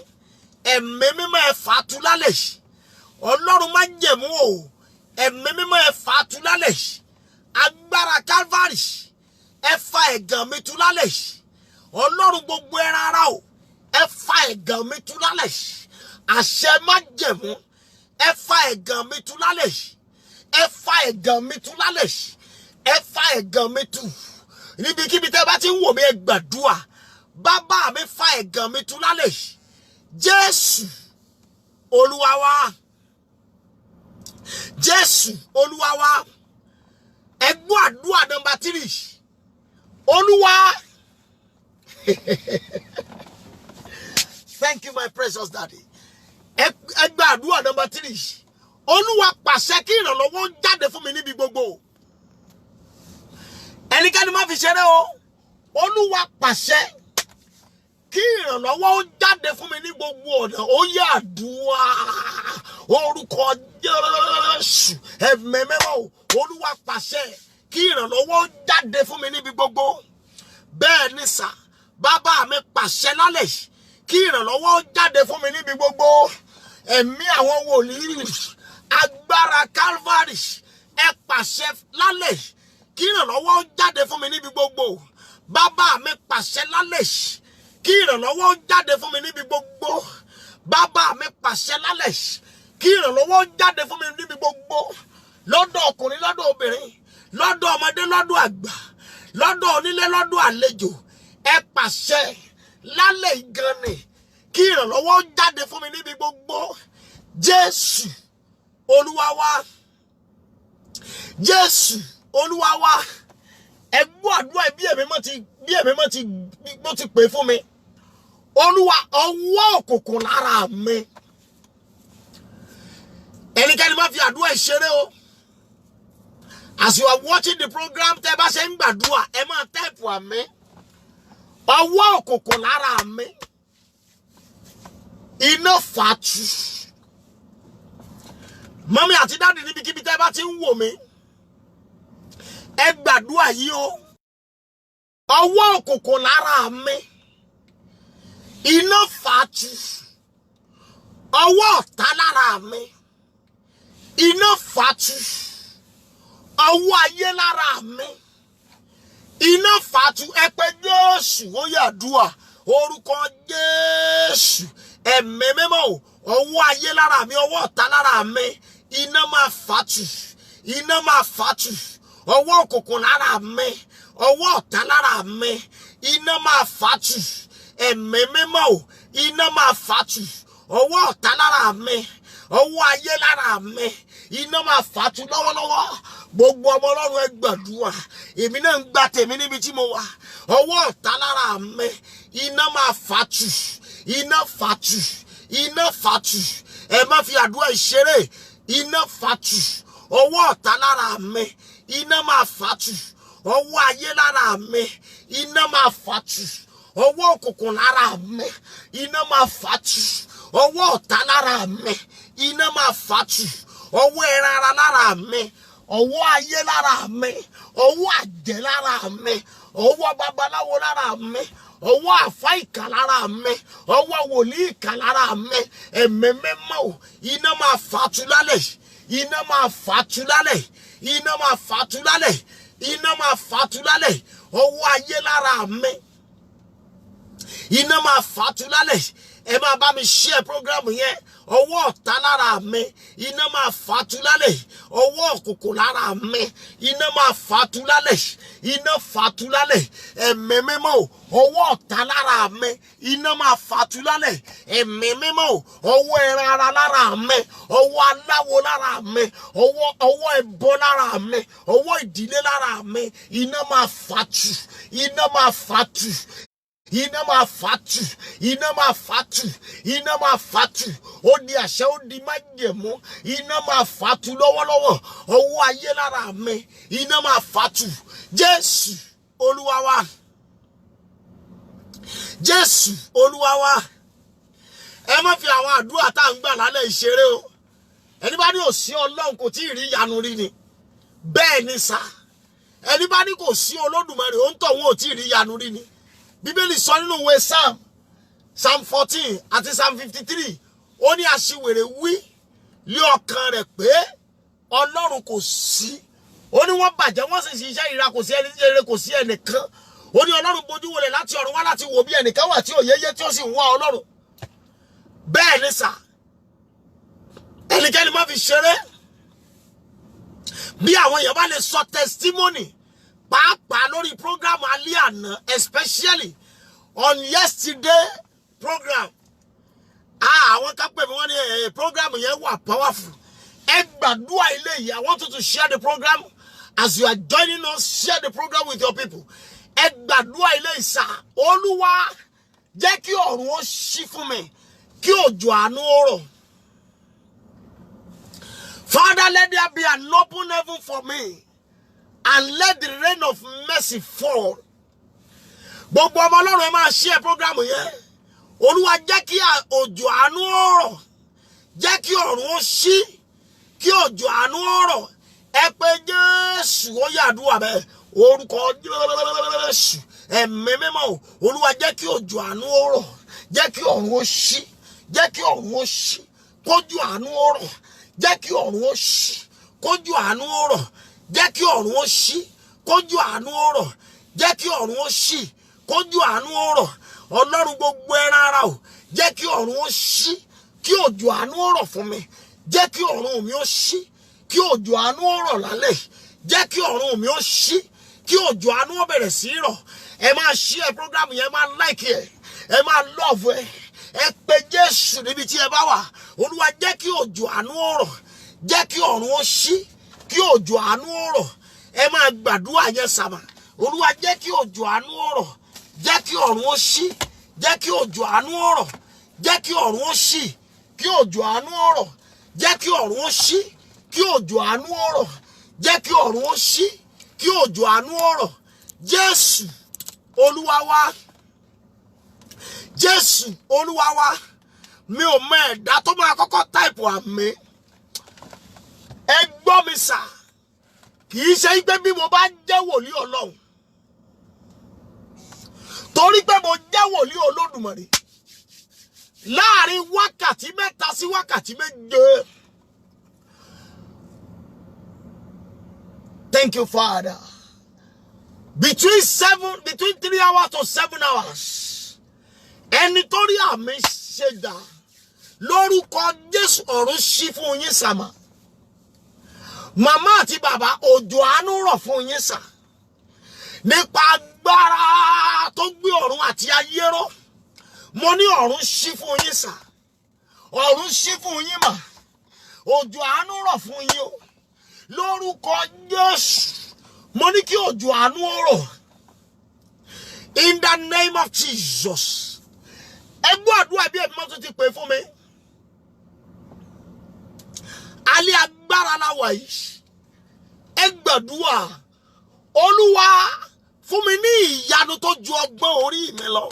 Ẹ̀mí mímọ́ ẹ fà tú lálẹ́ yìí. Ọlọ́run má jẹ̀mú o. Ẹ̀mí mímọ́ ẹ fà tú lálẹ́ yìí. Agbára Calvary. Ẹ fa ẹ̀gàn mi tú lálẹ́ yìí. Ọlọ́run gbogbo ẹran ara o. Ẹ fa ẹ̀gàn mi tú lálẹ́ yìí. Àṣẹ má jẹ̀mú. Ẹ fa ẹ̀gàn mi tú lálẹ́ yìí. Ẹ fa ẹ̀gàn mi tú lálẹ́ yìí. Ẹ fa ẹ̀gàn mi tú. Níbikíbi tẹ́ bá ti ń wò mí, ẹ gbàdúrà. Bàbá mi fa ẹ̀gàn mi tú lálẹ́ yìí. Jésù Olúwa wa. Jésù Olúwa wa. Ẹ gbọ́ àdúrà nọ́mbà 3. Olúwa. Thank you, my precious daddy. Ẹ gbọ́ àdúrà nọ́mbà 3. Olúwa pàṣẹ kí ìrànlọ́wọ́ jáde fún mi níbi gbogbo. Ẹnikẹ́ni má fi ṣeré o. Olúwa pàṣẹ kí ìrànlọ́wọ́ ó jáde fún mi ní gbogbo ọ̀nà. Ó yá àdúrà orúkọ Jésù. Ẹ̀mí mímọ́ o. Olúwa pàṣẹ kí ìrànlọ́wọ́ ó jáde fún mi níbi gbogbo. Bẹ́ẹ̀ ni sà, bàbá mi pàṣẹ lálẹ́ yìí kí ìrànlọ́wọ́ ó jáde fún mi níbi gbogbo. Ẹ̀mí àwọn wòlíì, agbára Calvary, ẹ pàṣẹ lálẹ́ yìí kí ìrànlọ́wọ́ ó jáde fún mi níbi gbogbo. Bàbá mi pàṣẹ lálẹ́ yìí kí ìrànlọ́wọ́ ó jáde fún mi níbi gbogbo. Bàbá mi pàṣẹ lálẹ́ yìí kí ìrànlọ́wọ́ ó jáde fún mi níbi gbogbo. Lọ́dọ̀ ọkùnrin, lọ́dọ̀ obìnrin, lọ́dọ̀ ọmọdé, lọ́dọ̀ àgbà, lọ́dọ̀ onílé, lọ́dọ̀ àlejò. Ẹ pàṣẹ lálẹ́ ìgànnì kí ìrànlọ́wọ́ ó jáde fún mi níbi gbogbo. Jésù Olúwa wa. Jésù Olúwa wa. Ẹ gbọ́ àdúrà bí ẹ̀mí mọ́ ti pè fún mi. Olúwa, ọwọ́ òkùnkùn lára mi. Ẹnikẹ́ni má fi àdúrà ìṣeré o. As you are watching the program, tẹ́ bá ṣe ń gbàdúrà, ẹ máa tẹ́pù àmì. Ọwọ́ òkùnkùn lára mi. Iná fàtú. Mọ́mí àti dáàdì níbikíbi tẹ́ bá ti ń wò mí. Ẹ gbàdúrà yìí o. Ọwọ́ òkùnkùn lára mi. Iná fàtú. Ọwọ́ ọ̀tá lára mi. Iná fàtú. Ọwọ́ ayé lára mi. Iná fàtú. Ẹ pé Jésù ó yàdúà. Orúkọ Jésù. Ẹ̀mí mímọ́ o. Ọwọ́ ayé lára mi. Ọwọ́ ọ̀tá lára mi. Iná máa fàtú. Iná máa fàtú. Ọwọ́ òkùnkùn lára mi. Ọwọ́ ọ̀tá lára mi. Iná máa fàtú. Ẹ̀mí mímọ́ o. Iná máa fàtú. Ọwọ́ ọ̀tá lára mi. Ọwọ́ ayé lára mi. Iná máa fàtú lọ́wọ́lọ́wọ́. Gbogbo ọmọ Ọlọ́run ẹ gbàdúrà. Èmi náà ń gba tèmi níbi tí mo wà. Ọwọ́ ọ̀tá lára mi. Iná máa fàtú. Iná fàtú. Iná fàtú. Ẹ má fi àdúrà ìṣeré. Iná fàtú. Ọwọ́ ọ̀tá lára mi. Iná máa fàtú. Ọwọ́ ayé lára mi. Iná máa fàtú. Ọwọ́ òkùnkùn lára mi. Iná máa fàtú. Ọwọ́ ọ̀tá lára mi. Iná máa fàtú. Ọwọ́ ẹran ara lára mi. Ọwọ́ ayé lára mi. Ọwọ́ àjẹ́ lára mi. Ọwọ́ babaláwo lára mi. Ọwọ́ àfá ìkà lára mi. Ọwọ́ wòlíì ìkà lára mi. Ẹ̀mí mímọ́. Iná máa fàtú lálẹ́. Iná máa fàtú lálẹ́. Iná máa fàtú lálẹ́. Iná máa fàtú lálẹ́. Ọwọ́ ayé lára mi. Iná máa fàtú lálẹ́. Ẹ máa bá mi share program yẹn. Ọwọ́ ọ̀tá lára mi. Iná máa fàtú lálẹ́. Ọwọ́ òkùnkùn lára mi. Iná máa fàtú lálẹ́. Iná fàtú lálẹ́. Ẹ̀mí mímọ́. Ọwọ́ ọ̀tá lára mi. Iná máa fàtú lálẹ́. Ẹ̀mí mímọ́. Ọwọ́ ẹran ara lára mi. Ọwọ́ aláwo lára mi. Ọwọ́ ẹbọ lára mi. Ọwọ́ ìdílé lára mi. Iná máa fàtú. Iná máa fàtú. Iná máa fàtú. Iná máa fàtú. Iná máa fàtú. Ó di àṣẹ, ó di májẹ̀mú. Iná máa fàtú lọ́wọ́lọ́wọ́. Ọwọ́ ayé lára mi. Iná máa fàtú. Jésù Olúwa wa. Jésù Olúwa wa. Ẹ má fi àwọn àdúrà tá ń gbà lálẹ́ ìṣeré o. Ẹni bá ní ò sí Ọlọ́run kò tí ì rí ìyanu rí ni. Bẹ́ẹ̀ ni sà. Ẹni bá ní kò sí Olódùmarè ó ń tọ̀ wọn ò tí ì rí ìyanu rí ni. Bíbélì sọ nínú ìwé Psalm 14 àti Psalm 53. Ó ní aṣiwèrè wí lé ọkàn rẹ̀ pé Ọlọ́run kò sí. Ó ní wọ́n bàjẹ́ wọ́n sì ṣiṣẹ́ ìra kò sí ẹni rere kò sí ẹnìkan. Ó ní Ọlọ́run bojú wọlé láti ọ̀run wá láti wò bí ẹnìkan wà tí ò yéyé tí ó sì ń wá Ọlọ́run. Bẹ́ẹ̀ ni sà. Ẹnikẹ́ni má fi ṣeré. Bí àwọn èèyàn bá lè sọ testimony pàápàá lórí program alẹ́ àná, especially on yesterday program. Àwọn kan pè mí wọ́n ní program yẹn wà powerful. Ẹ gbàdúrà ilé yìí. I want you to share the program. As you are joining us, share the program with your people. Ẹ gbàdúrà ilé yìí sà. Olúwa jẹ́ kí ọ̀run ó ṣí fún mi. Kí òjò àánú ó rọ̀. Father, let there be an open heaven for me. And let the rain of mercy fall. Gbogbo ọmọ Ọlọ́run ẹ máa share program yẹn. Olúwa jẹ́ kí òjò àánú ó rọ̀. Jẹ́ kí ọ̀run ó ṣí. Kí òjò àánú ó rọ̀. Ẹ pé Jésù ó yàdúrà bẹ́ẹ̀. Orúkọ Jésù. Ẹ̀mí mímọ́. Olúwa jẹ́ kí òjò àánú ó rọ̀. Jẹ́ kí ọ̀run ó ṣí. Jẹ́ kí ọ̀run ó ṣí. Kójú àánú ó rọ̀. Jẹ́ kí ọ̀run ó ṣí. Kójú àánú ó rọ̀. Jẹ́ kí ọ̀run ó ṣí. Kójú àánú ó rọ̀. Jẹ́ kí ọ̀run ó ṣí. Kójú àánú ó rọ̀. Ọlọ́run gbogbo ẹran ara o. Jẹ́ kí ọ̀run ó ṣí. Kí òjò àánú ó rọ̀ fún mi. Jẹ́ kí ọ̀run mi ó ṣí. Kí òjò àánú ó rọ̀ lálẹ́. Jẹ́ kí ọ̀run mi ó ṣí. Kí òjò àánú ó bẹ̀rẹ̀ sí rọ̀. Ẹ máa share program yẹn, ẹ máa like ẹ. Ẹ máa love ẹ. Ẹ pé Jésù níbi tí ẹ bá wà. Olúwa jẹ́ kí òjò àánú ó rọ̀. Jẹ́ kí ọ̀run ó ṣí. Kí òjò àánú ó rọ̀. Ẹ máa gbàdúrà yẹn sàmà. Olúwa jẹ́ kí òjò àánú ó rọ̀. Jẹ́ kí ọ̀run ó ṣí. Jẹ́ kí òjò àánú ó rọ̀. Jẹ́ kí ọ̀run ó ṣí. Kí òjò àánú ó rọ̀. Jẹ́ kí ọ̀run ó ṣí. Kí òjò àánú ó rọ̀. Jẹ́ kí ọ̀run ó ṣí. Kí òjò àánú ó rọ̀. Jésù Olúwa wa. Jésù Olúwa wa. Mi ò mọ ẹ̀dá tó máa kọ́kọ́ type àmì. gbọ́ mi sà kì í ṣe pé bí mo bá jẹ́ wòlíì Ọlọ́run torí pé mo jẹ́ wòlíì Olódùmarè láàrin wákàtí 3 sí wákàtí 7. Thank you, Father. Between 3 hours to 7 hours. Ẹni tó rí àmì ṣe dà lórúkọ Jésù ọ̀run ṣí fún yín sàmà. Màmá àti bàbá òjò àánú rọ̀ fún yín sà. Nípa agbára tó gbé ọ̀run àti ayé ró. Mo ní ọ̀run ṣí fún yín sà. Ọ̀run ṣí fún yín mà. Òjò àánú rọ̀ fún yín o. Lórúkọ Jésù. Mo ní kí òjò àánú rọ̀. In the name of Jesus. Ẹgbẹ́ àdúrà bí ẹ̀mí mọ́tò ti pè fún mi. Alẹ́ agbára la wà yìí. Ẹ gbàdúrà. Olúwa fún mi ní ìyanu tó ju ọgbọ́n orí mi lọ.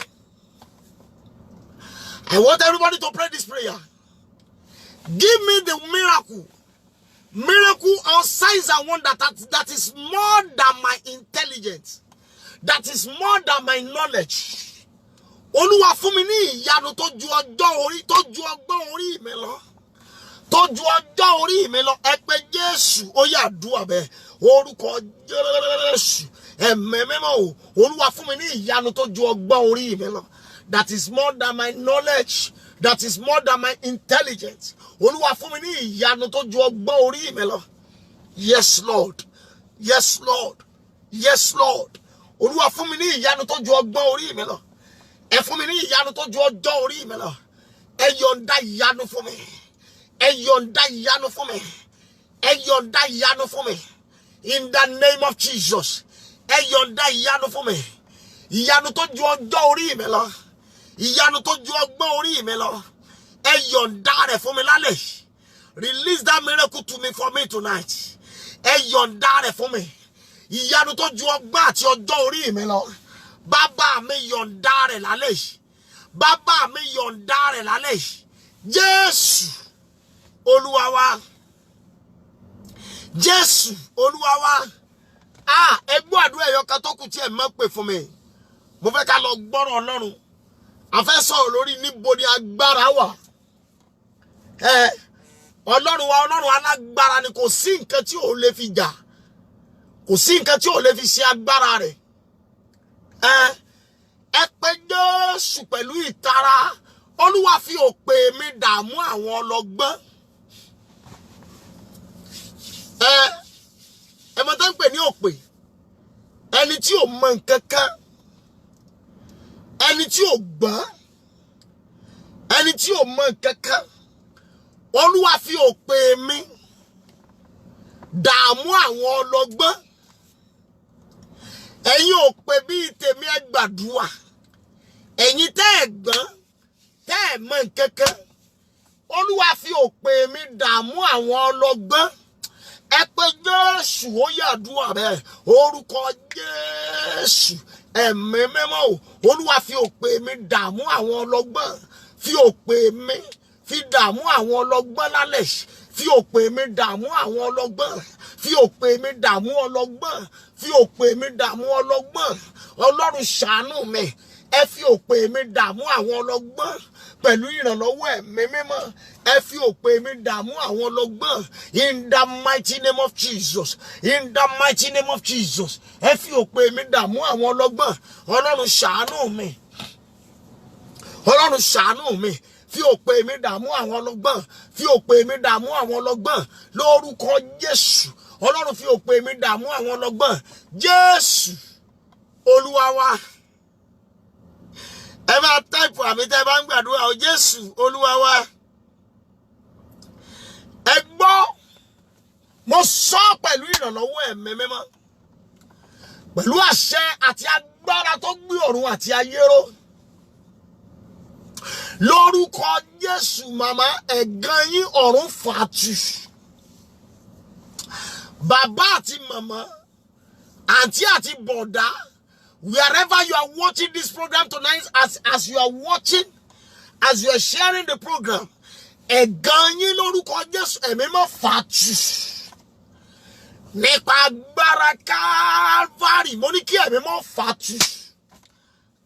I want everybody to pray this prayer. Give me the miracle. Miracle or signs and wonder that is more than my intelligence. That is more than my knowledge. Olúwa fún mi ní ìyanu tó ju ọgbọ́n orí mi lọ. Tó ju ọjọ́ orí mi lọ. Ẹ pé Jésù ó yá àdúrà bẹ́ẹ̀. Orúkọ Jésù. Ẹ̀mí mímọ́ o. Olúwa fún mi ní ìyanu tó ju ọgbọ́n orí mi lọ. That is more than my knowledge. That is more than my intelligence. Olúwa fún mi ní ìyanu tó ju ọgbọ́n orí mi lọ. Yes, Lord. Yes, Lord. Yes, Lord. Olúwa fún mi ní ìyanu tó ju ọgbọ́n orí mi lọ. Ẹ fún mi ní ìyanu tó ju ọjọ́ orí mi lọ. Ẹ yọ̀ǹda ìyanu fún mi. Ẹ yọ̀ǹda ìyanu fún mi. Ẹ yọ̀ǹda ìyanu fún mi. In the name of Jesus. Ẹ yọ̀ǹda ìyanu fún mi. Ìyanu tó ju ọjọ́ orí mi lọ. Ìyanu tó ju ọgbọ́n orí mi lọ. Ẹ yọ̀ǹda rẹ̀ fún mi lálẹ́. Release that miracle to me for me tonight. Ẹ yọ̀ǹda rẹ̀ fún mi. Ìyanu tó ju ọgbọ́n àti ọjọ́ orí mi lọ. Bàbá mi yọ̀ǹda rẹ̀ lálẹ́. Bàbá mi yọ̀ǹda rẹ̀ lálẹ́. Jésù Olúwa wa. Jésù Olúwa wa. Ẹ gbọ́ àdúrà ẹyọ kan tó kù tí ẹ mọ̀ pé fún mi. Mo fẹ́ ká lọ gbọ́rọ̀ Ọlọ́run. A fẹ́ sọ̀rọ̀ lórí níbo ni agbára wà. Ọlọ́run wa Ọlọ́run alágbára ni kò sí nǹkan tí ò lè fi jà. Kò sí nǹkan tí ò lè fi ṣe agbára rẹ̀. Ẹ pé Jésù pẹ̀lú ìtara. Olúwa fi òpè mi dààmú àwọn ọlọ́gbọ́n. Ẹ mọ̀ tán pè ní òpè. Ẹni tí ò mọ̀ nǹkan kan. Ẹni tí ò gbọ́n. Ẹni tí ò mọ̀ nǹkan kan. Olúwa fi òpè mi dààmú àwọn ọlọ́gbọ́n. Ẹ̀yin òpè bíi tèmi ẹ gbàdúrà. Ẹ̀yin tẹ́ ẹ gbọ́n, tẹ́ ẹ mọ̀ nǹkan kan. Olúwa fi òpè mi dààmú àwọn ọlọ́gbọ́n. Ẹ pé Jésù ó yàdúrà bẹ́ẹ̀. Orúkọ Jésù. Ẹ̀mí mímọ́ o. Olúwa fi òpè mi dààmú àwọn ọlọ́gbọ́n. Fi òpè mi fi dààmú àwọn ọlọ́gbọ́n lálẹ́. Fi òpè mi dààmú àwọn ọlọ́gbọ́n. Fi òpè mi dààmú ọlọ́gbọ́n. Fi òpè mi dààmú ọlọ́gbọ́n. Ọlọ́run ṣàánú mi. Ẹ fi òpè mi dààmú àwọn ọlọ́gbọ́n. Pẹ̀lú ìrànlọ́wọ́ ẹ̀mí mímọ́. Ẹ fi òpè mi dààmú àwọn ọlọ́gbọ́n. In the mighty name of Jesus. In the mighty name of Jesus. Ẹ fi òpè mi dààmú àwọn ọlọ́gbọ́n. Ọlọ́run ṣàánú mi. Ọlọ́run ṣàánú mi. Fi òpè mi dààmú àwọn ọlọ́gbọ́n. Fi òpè mi dààmú àwọn ọlọ́gbọ́n. Lórúkọ Jésù. Ọlọ́run fi òpè mi dààmú àwọn ọlọ́gbọ́n. Jésù Olúwa wa. Ẹ máa táìpù àmì tẹ́ bá ń gbàdúrà o. Jésù Olúwa wa. Ẹ gbọ́. Mo sọ pẹ̀lú ìrànlọ́wọ́ ẹ̀mí mímọ́. Pẹ̀lú àṣẹ àti agbára tó gbé ọ̀run àti ayé ró. Lórúkọ Jésù màmá ẹ̀gàn yín ọ̀run fàtú. Bàbá àti màmá, àǹtí àti bọ̀dá, wherever you are watching this program tonight, as you are watching, as you are sharing the program, ẹ̀gàn yín lórúkọ Jésù ẹ̀mí mọ́ fàtú. nípa agbára Calvary mo ní kí ẹ̀mí mọ́ fàtú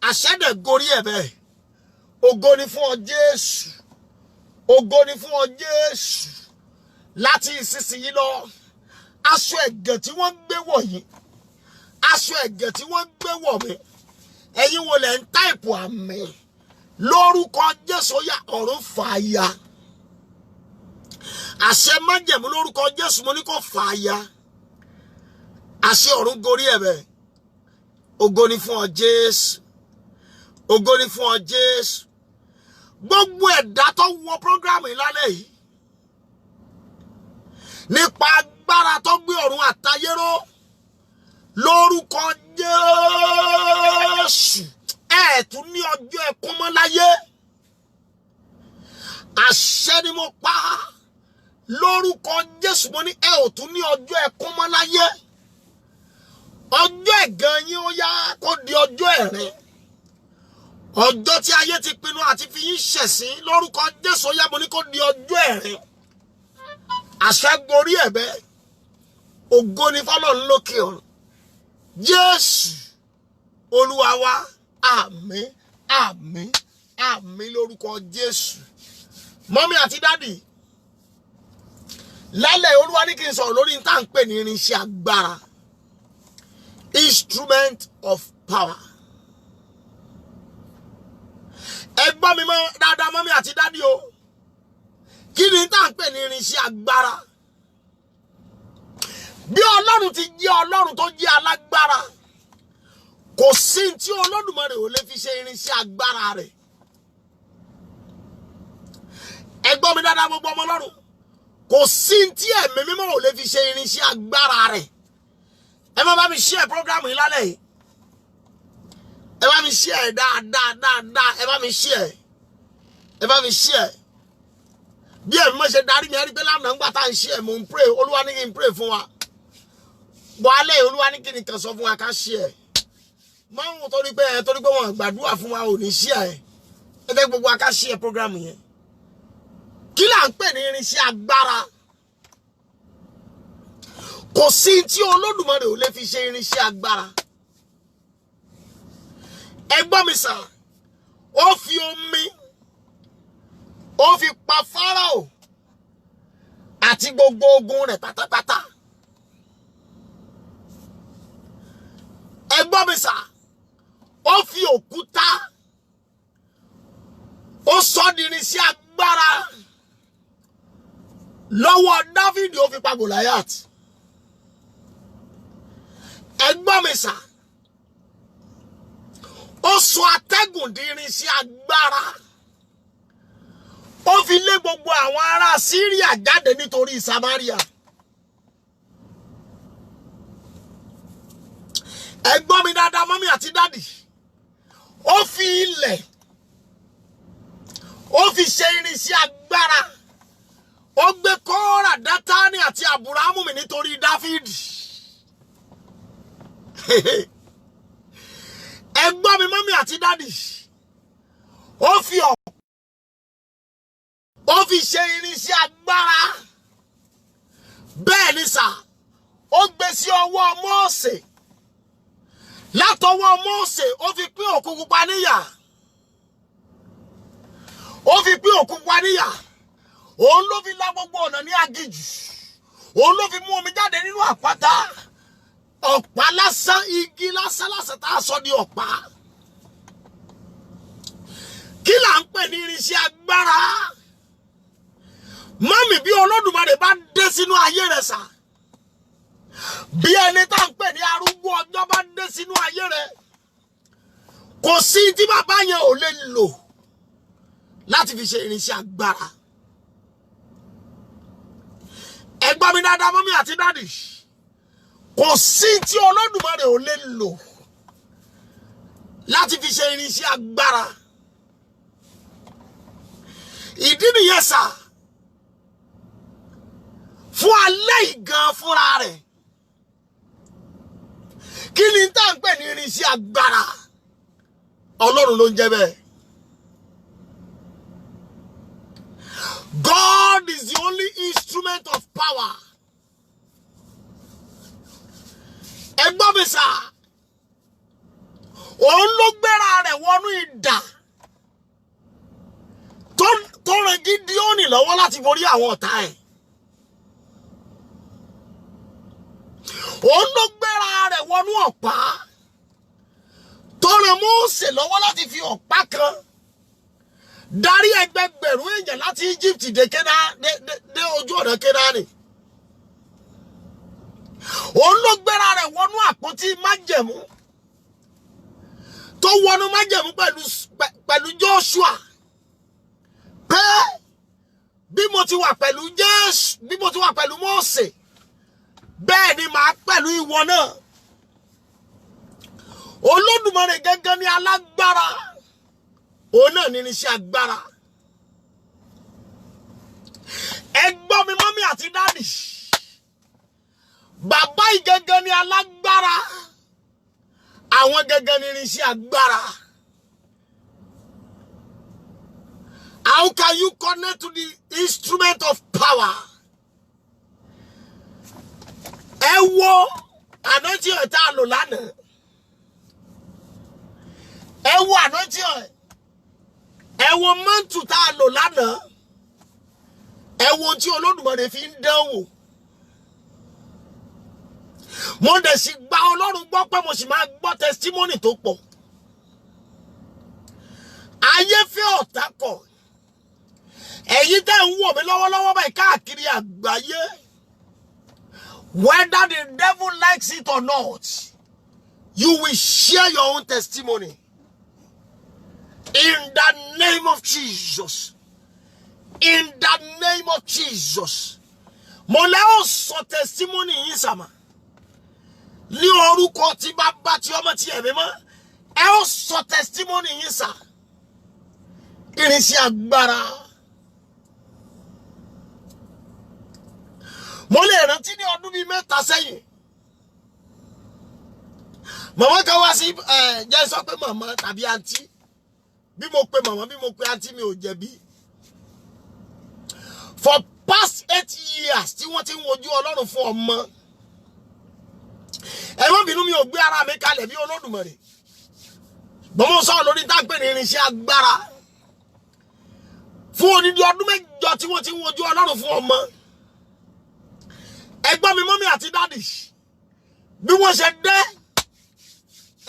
àṣẹ́dẹ̀ gorí ẹ̀ bẹ́ẹ̀. Ògo ni fún ọ Jésù, ògo ni fún ọ Jésù. Láti ìsinsìnyí lọ, aṣọ ẹ̀gẹ̀ tí wọ́n gbé wọ̀ yìí, aṣọ ẹ̀gẹ̀ tí wọ́n gbé wọ̀ mí, ẹ̀yin wo lẹ̀ ń táìpù àmì lórúkọ Jésù yá ọ̀run fàáya. Àṣẹ májẹ̀mú lórúkọ Jésù mo ní kó fàáya. Àṣẹ ọ̀run gorí ẹ̀ bẹ́ẹ̀. Ògo ni fún ọ Jésù, ògo ni fún ọ Jésù. Gbogbo ẹ̀dá tó wọ prógrámù ìlàlẹ̀ yìí nípa agbára tó gbé ọ̀run àtayé ró lórúkọ Jésù ẹ tún ní ọjọ́ ẹkún mọ́ láyé. Àṣẹ ni mo pa lórúkọ Jésù mo ní ẹ ò tún ní ọjọ́ ẹkún mọ́ láyé. Ọjọ́ ẹ̀gàn yín ó yá kó di ọjọ́ ẹ̀rín. Ọjọ́ tí ayé ti pinnu àti fi yín ṣẹ̀sín lórúkọ Jésù ó yá mo ní kó di ọjọ́ ẹ̀rín. Àṣẹ gorí ẹ̀bẹ̀. Ògo ni fọ́lọ́run lókè ọ̀run. Jésù Olúwa wa, àmín, àmín, àmín lórúkọ Jésù. Mọ́mí àti dádì, lálẹ́ Olúwa ní kí n sọ̀rọ̀ lórí tá à ń pè ní irinṣẹ́ agbára. Instrument of power. Ẹ gbọ́ mi mọ́ dáadáa mọ́mí àti dádì o. Kí ni tá à ń pè ní irinṣẹ́ agbára? Bí Ọlọ́run ti jẹ́ Ọlọ́run tó jẹ́ alágbára, kò sí tí Olódùmarè ò lè fi ṣe irinṣẹ́ agbára rẹ̀. Ẹ gbọ́ mi dáadáa gbogbo ọmọ Ọlọ́run. Kò sí tí ẹ̀mí mímọ́ ò lè fi ṣe irinṣẹ́ agbára rẹ̀. Ẹ má bá mi share program yìí lálẹ́ yìí. Ẹ bá mi share dáadáa. Ẹ bá mi share. Ẹ bá mi share. Bí ẹ̀mí mọ́ ṣe darí mi, ẹ rí pé lánàá ń gbà tá à ń share, mo ń pray. Olúwa ní kí n pray fún wa. Bọ́álẹ̀ Olúwa ní kí ni kan sọ fún wa ká share. Máa ń torí pé wọ́n gbàdúrà fún wa ò ní share. Ẹ fẹ́ gbogbo wa ká share program yẹn. Kí là ń pè ní irinṣẹ́ agbára? Kò sí tí Olódùmarè ò lè fi ṣe irinṣẹ́ agbára. Ẹ gbọ́ mi sà, ó fi omi, ó fi pa Fáráò àti gbogbo ogun rẹ̀ pátápátá. Ẹ gbọ́ mi sà, ó fi òkúta, ó sọ di irinṣẹ́ agbára. Lọ́wọ́ Dáfídì ó fi pa Gòláyátì. Ẹ gbọ́ mi sà, ó sọ atẹ́gùn di irinṣẹ́ agbára. Ó fi lé gbogbo àwọn ará Síríà jáde nítorí Samaria. Ẹ gbọ́ mi dáadáa mọ́mí àti dádì. Ó fi ilẹ̀, ó fi ṣe irinṣẹ́ agbára. Ó gbé Kórà, Dátánì àti Àbúráhámù mì nítorí Dáfídì. Ẹ gbọ́ mi mọ́mí àti dádì. Ó fi ṣe irinṣẹ́ agbára. Bẹ́ẹ̀ ni sà, ó gbé sí ọwọ́ Mósè. Látọwọ́ Mósè ó fi pín Òkun Pupa níyà. Ó fi pín Òkun Pupa níyà. Òun ló fi lá gbogbo ọ̀nà ní aginjù. Òun ló fi mú omi jáde nínú àpáta. Ọ̀pá lásán, igi lásán tá a sọ di ọ̀pá. Kí là ń pè ní irinṣẹ́ agbára? Mọ́mì, bí Olódùmarè bá dé sínú ayé rẹ̀ sà, bí ẹni tá ń pè ní arúgbó ọjọ́ bá dé sínú ayé rẹ̀, kò sí tí bàbá yẹn ò lè lò láti fi ṣe irinṣẹ́ agbára. Ẹ gbọ́ mi dáadáa mọ́mí àti dádì. Kò sí tí Olódùmarè ò lè lò láti fi ṣe irinṣẹ́ agbára. Ìdí nìyẹn sà, fún alẹ́ ìgan fúnra rẹ̀. Kí ni tá ń pè ní irinṣẹ́ agbára? Ọlọ́run ló ń jẹ́ bẹ́ẹ̀. God is the only instrument of power. ẹ gbọ́ mi sà òun ló gbéra rẹ̀ wọnú idà tó ràn Gídíónì lọ́wọ́ láti borí àwọn ọ̀tá ẹ̀. Òun ló gbéra rẹ̀ wọnú ọ̀pá tó ràn Mósè lọ́wọ́ láti fi ọ̀pá kan darí ẹgbẹgbẹ̀rún èèyàn láti Egypt dé ojú ọ̀nà Kénáánì. Òun ló gbéra rẹ̀ wọnú àpótí májẹ̀mú tó wọnú májẹ̀mú pẹ̀lú Joshua pé bí mo ti wà pẹ̀lú Jésù, bí mo ti wà pẹ̀lú Mósè, bẹ́ẹ̀ ni màá pẹ̀lú ìwọ náà. Olódùmarè gẹ́gẹ́ ní alágbára, òun náà ní iṣẹ́ agbára. Ẹ gbọ́ mi mọ́mí àti dáàdì, bàbá ìgẹ́gẹ́ ní alágbára, àwọn gẹ́gẹ́ ní iṣẹ́ agbára. How can you connect to the instrument of power? Ẹ wo anointing tá a lò lánàá. Ẹ wo anointing. Ẹ wo mantle tá a lò lánàá. Ẹ wo tí Olódùmarè fi ń dánwò. Mo dẹ̀ sì gba Ọlọ́run gbọ́ pé mo sì máa gbọ́ testimony tó pọ̀. Ayé fẹ́ ọ̀tá kọ̀. Ẹ̀yin tẹ́ ń wò mí lọ́wọ́lọ́wọ́ báyìí káàkiri àgbáyé. Whether the devil likes it or not, you will share your own testimony. In the name of Jesus. In the name of Jesus. Mo lè ó sọ testimony yín sàmà. Ní orúkọ tí Bàbá tí Ọmọ tí Ẹ̀mí Mímọ́, ẹ ó sọ testimony yín sà. Irinṣẹ́ agbára. Mo lè rántí ní ọdún bíi mẹ́ta sẹ́yìn. Màmá kan wá sí jẹ́ sọ pé màmá tàbí àǹtí. Bí mo pe màmá, bí mo pe àǹtí mi ò jẹ̀bi. For past 8 years tí wọ́n ti ń wojú Ọlọ́run fún ọmọ. Ẹ má bínú mi ò gbé ara mi kalẹ̀ bí Olódùmarè. Mo sọ lórí dágbé ní irinṣẹ́ agbára. Fún odidi ọdún mẹ́jọ tí wọ́n ti ń wojú Ọlọ́run fún ọmọ. Ẹgbọ́n mi mọ́mí àti dádì, bí wọ́n ṣe dé,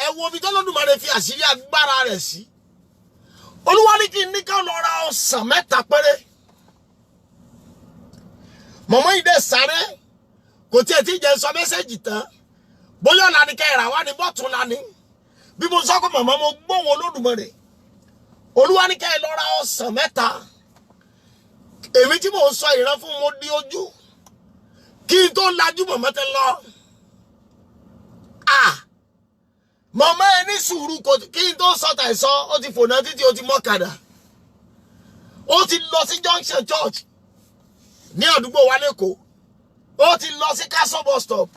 ẹ wo bí Olódùmarè fi àṣírí agbára rẹ̀ sí. Olúwa ní kí n ní ká lọ ra ọsàn 3 péré. Mọ̀mọ́ yìí dé sáré, kò tí ẹ ti jẹ́ sọ mẹ́sẹ̀jì tán. Bóyá ọ̀la ni kẹ́ ìrà wá ní bọ́tún la ní. Bí mo sọ pé mọ̀mọ́ mo gbóhùn Olódùmarè. Olúwa ní kẹ́ ẹ lọ ra ọsàn 3. Èmi tí mò ń sọ ìran fún mo di ojú. Kí n tó lajú mọ̀mọ́ tẹ lọ. Mọ̀mọ́ ẹ ní sùúrù kí n tó sọ tàìsọ, ó ti fònà títí ó ti mọ́kadà. Ó ti lọ sí Junction Church ní àdúgbò wa lẹ́kọ̀ọ́. Ó ti lọ sí Castle bus stop.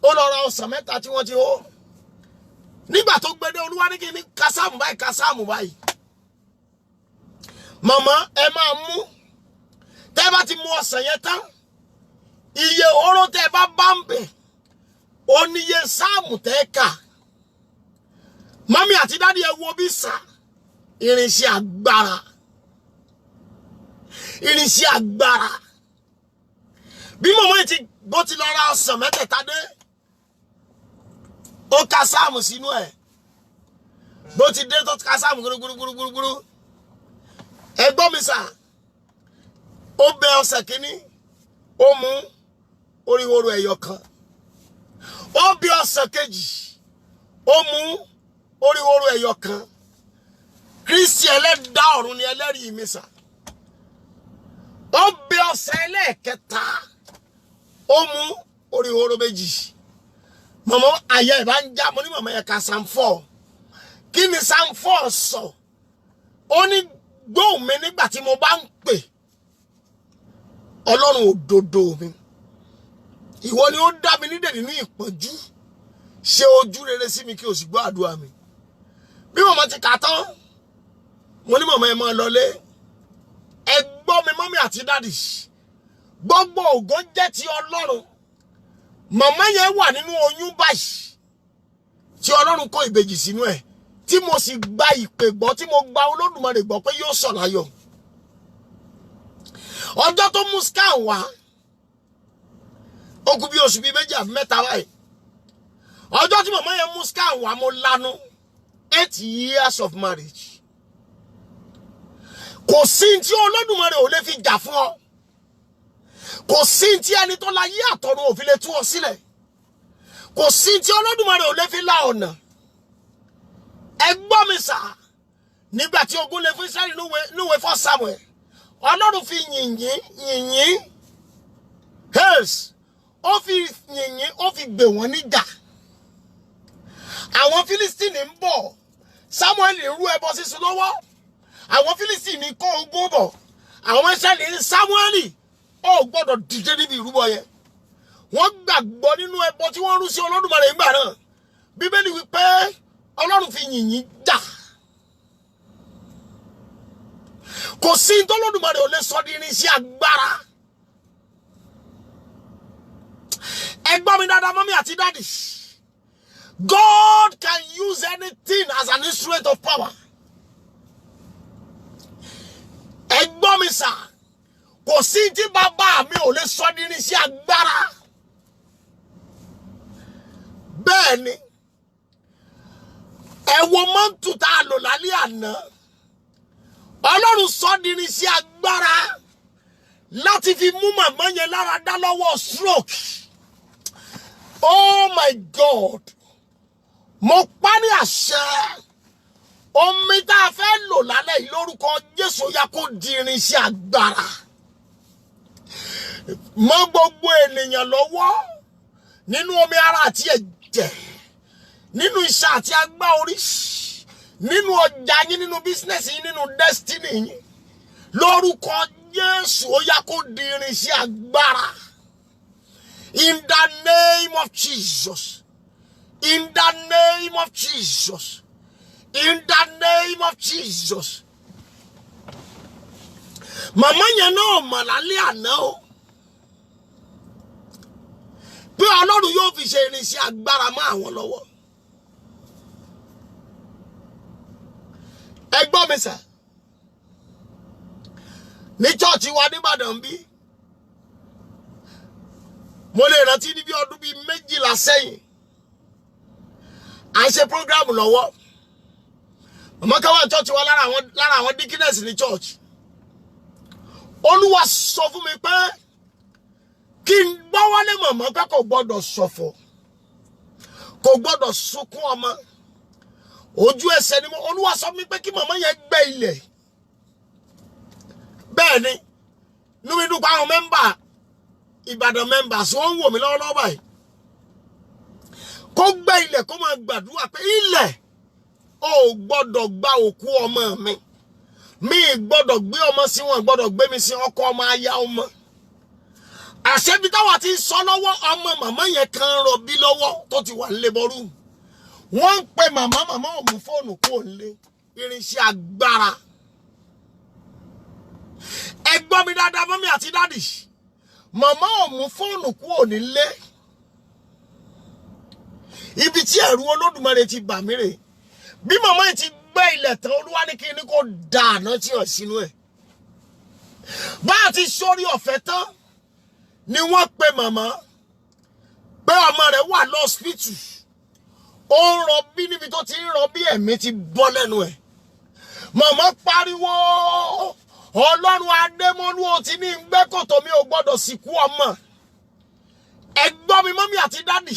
Ó lọ ra ọsàn 3 tí wọ́n ti hó. Nígbà tó gbédé Olúwa ní kí ní kásámù báyìí. Mọ̀mọ́ ẹ máa mú. Tẹ́ bá ti mú ọsàn yẹn tán. Iye oró tẹ́ bá ń bẹ̀, ó níye sáàmù tẹ́ kà. Mami àti dádì ẹ wo bí sà, irinṣẹ́ agbára. Irinṣẹ́ agbára. Bí mọ̀mọ́ ti bó ti lọ ra ọsàn 3 dé, ó ka sáàmù sínú ẹ̀. Bó ti dé tó ka sáàmù gúrúgúrúgúrúgúrú. Ẹ gbọ́ mi sà, ó bẹ ọsàn kìíní, ó mú oríwóró ẹyọ kan. Ó bí ọsàn kejì, ó mú oríwóró ẹyọ kan. Kristi ẹlẹ́dà ọ̀run ni ẹlẹ́rìí mi sà. Ó bí ọsàn ẹlẹ́ẹ̀kẹta, ó mú oríwóró méjì. Mọ̀mọ́ ayé ẹ̀ bá ń já, mo ní mọ̀mọ́ yẹn ka Psalm 4. Kí ni Psalm 4 sọ? Ó ní gbóhùn mi nígbà tí mo bá ń pè. Ọlọ́run òdodo mi. Ìwọ ni ó dá mi nídè nínú ìpọ́njú. Ṣe ojú rere sí mi kí o sì gbọ́ àdúrà mi. Bí mọ̀mọ́ ti kà tán, mo ní mọ̀mọ́ ẹ máa lọlé. Ẹ gbọ́ mi mọ́mí àti dádì. Gbogbo ògo jẹ́ ti Ọlọ́run. màmá yẹn wà nínú oyún báyìí tí Ọlọ́run kó ìbejì sínú ẹ̀ tí mo sì gba ìpè gbọ́ tí mo gba Olódùmarè gbọ́ pé yóò sọ̀ láyọ̀. Ọjọ́ tó mú scan wá ó kù bí oṣù bíi méjì àbí mẹ́ta báyìí. Ọjọ́ tí màmá yẹn mú scan wá mo lanu 8 years of marriage. Kò sí tí Olódùmarè ò lè fi jà fún ọ. Kò sí tí ẹni tó láyé àtọ̀run ò fi lè tú ọ sílẹ̀. Kò sí tí Olódùmarè ò lè fi la ọ̀nà. Ẹ gbọ́ mi sà, nígbà tí ogun lè fún Ísírẹ́lì níwèé 1 Samuel, Ọlọ́run fi yìnyín Hales ó fi yìnyín ó fi gbè wọ́n níjà. Àwọn Fílístínì ń bọ̀, Samuel rú ẹbọ sísun lọ́wọ́. Àwọn Fílístínì kó ogun bọ̀. Àwọn Ísírẹ́lì ní Samuel ó gbọ́dọ̀ dìde níbi ìrúbọ yẹn. Wọ́n gbàgbọ́ nínú ẹbọ tí wọ́n rú sí Olódùmarè nígbà náà. Bíbélì wí pé Ọlọ́run fi yìnyín jà. Kò sí tó Olódùmarè ò lè sọ di irinṣẹ́ agbára. Ẹ gbọ́ mi dáadáa mọ́mí àti dáàdì. God can use anything as an instrument of power. Ẹ gbọ́ mi sà, kò sí tí bàbá mi ò lè sọ di irinṣẹ́ agbára. Bẹ́ẹ̀ ni, ẹ wo mọ́ntù tá a lò lálẹ́ àná. Ọlọ́run sọ di irinṣẹ́ agbára láti fi mú màmá yẹn lára dá lọ́wọ́ stroke. Oh my God. Mo pa ní àṣẹ. Omi tá a fẹ́ lò lálẹ́ yìí lórúkọ Jésù yá kó di irinṣẹ́ agbára. Mọ́ gbogbo ènìyàn lọ́wọ́ nínú omi ara àti ẹ̀jẹ̀, nínú iṣẹ́ àti agbá orí, nínú ọjà yín, nínú bísínẹ́sì yín, nínú destiny yín. Lórúkọ Jésù ó yá kó di irinṣẹ́ agbára. In the name of Jesus. In the name of Jesus. In the name of Jesus. Màmá yẹn náà mọ̀ lálẹ́ àná o pé Ọlọ́run yóò fi ṣe irinṣẹ́ agbára mọ́ àwọn lọ́wọ́. Ẹ gbọ́ mi sà, ní chọ́ọ̀chì wa ní Ìbàdàn bí, mo lè rántí ní bí ọdún bíi 12 sẹ́yìn, à ń ṣe program lọ́wọ́. Màmá kan wà ní chọ́ọ̀chì wa lára àwọn deaconess ní chọ́ọ̀chì. Olúwa sọ fún mi pé kí n gbọ́wọ́lé màmá pé kò gbọ́dọ̀ ṣọ̀fọ̀, kò gbọ́dọ̀ sunkún ọmọ. Ojú ẹsẹ̀ ni Olúwa sọ fún mi pé kí màmá yẹn gbẹ́ ilẹ̀. Bẹ́ẹ̀ ni, inú mi dùn pé àwọn mẹ́mbà Ìbàdàn members wọ́n ń wò mí lọ́wọ́lọ́wọ́ báyìí. Kó gbẹ́ ilẹ̀ kó máa gbàdúrà pé ilẹ̀ ò gbọ́dọ̀ gba òkú ọmọ mi. Mi gbọ́dọ̀ gbé ọmọ sí wọn, gbọ́dọ̀ gbé mi sí ọkọ ọmọ aya ọmọ. Àṣẹbí táwa ti sọ lọ́wọ́ ọmọ màmá yẹn kan rọbí lọ́wọ́ tó ti wà nílé bọ́rú. Wọ́n ń pe màmá ò mú fóònù kúrò nílé. Irinṣẹ́ agbára. Ẹ gbọ́ mi dáadáa mọ́mí àti dádì. Màmá ò mú fóònù kúrò nílé. Ibi tí ẹ̀rù Olódùmarè ti bà mí rè. Bí màmá yìí ti gbé ilẹ̀ tán, Olúwa ní kí ni kó da àná tí ò sínú ẹ̀. Bá a ti sórí ọ̀fẹ́ tán ni wọ́n pe màmá pé ọmọ rẹ̀ wà lọ́sípítù. Ó ń rọbí níbi tó ti ń rọbí, ẹ̀mí ti bọ́ lẹ́nu ẹ̀. Màmá pariwo, Ọlọ́run Adémọ́lú ó ti ní gbẹ́kòtò mi ò gbọ́dọ̀ sìnkú ọmọ. Ẹ gbọ́ mi mọ́mí àti dádì.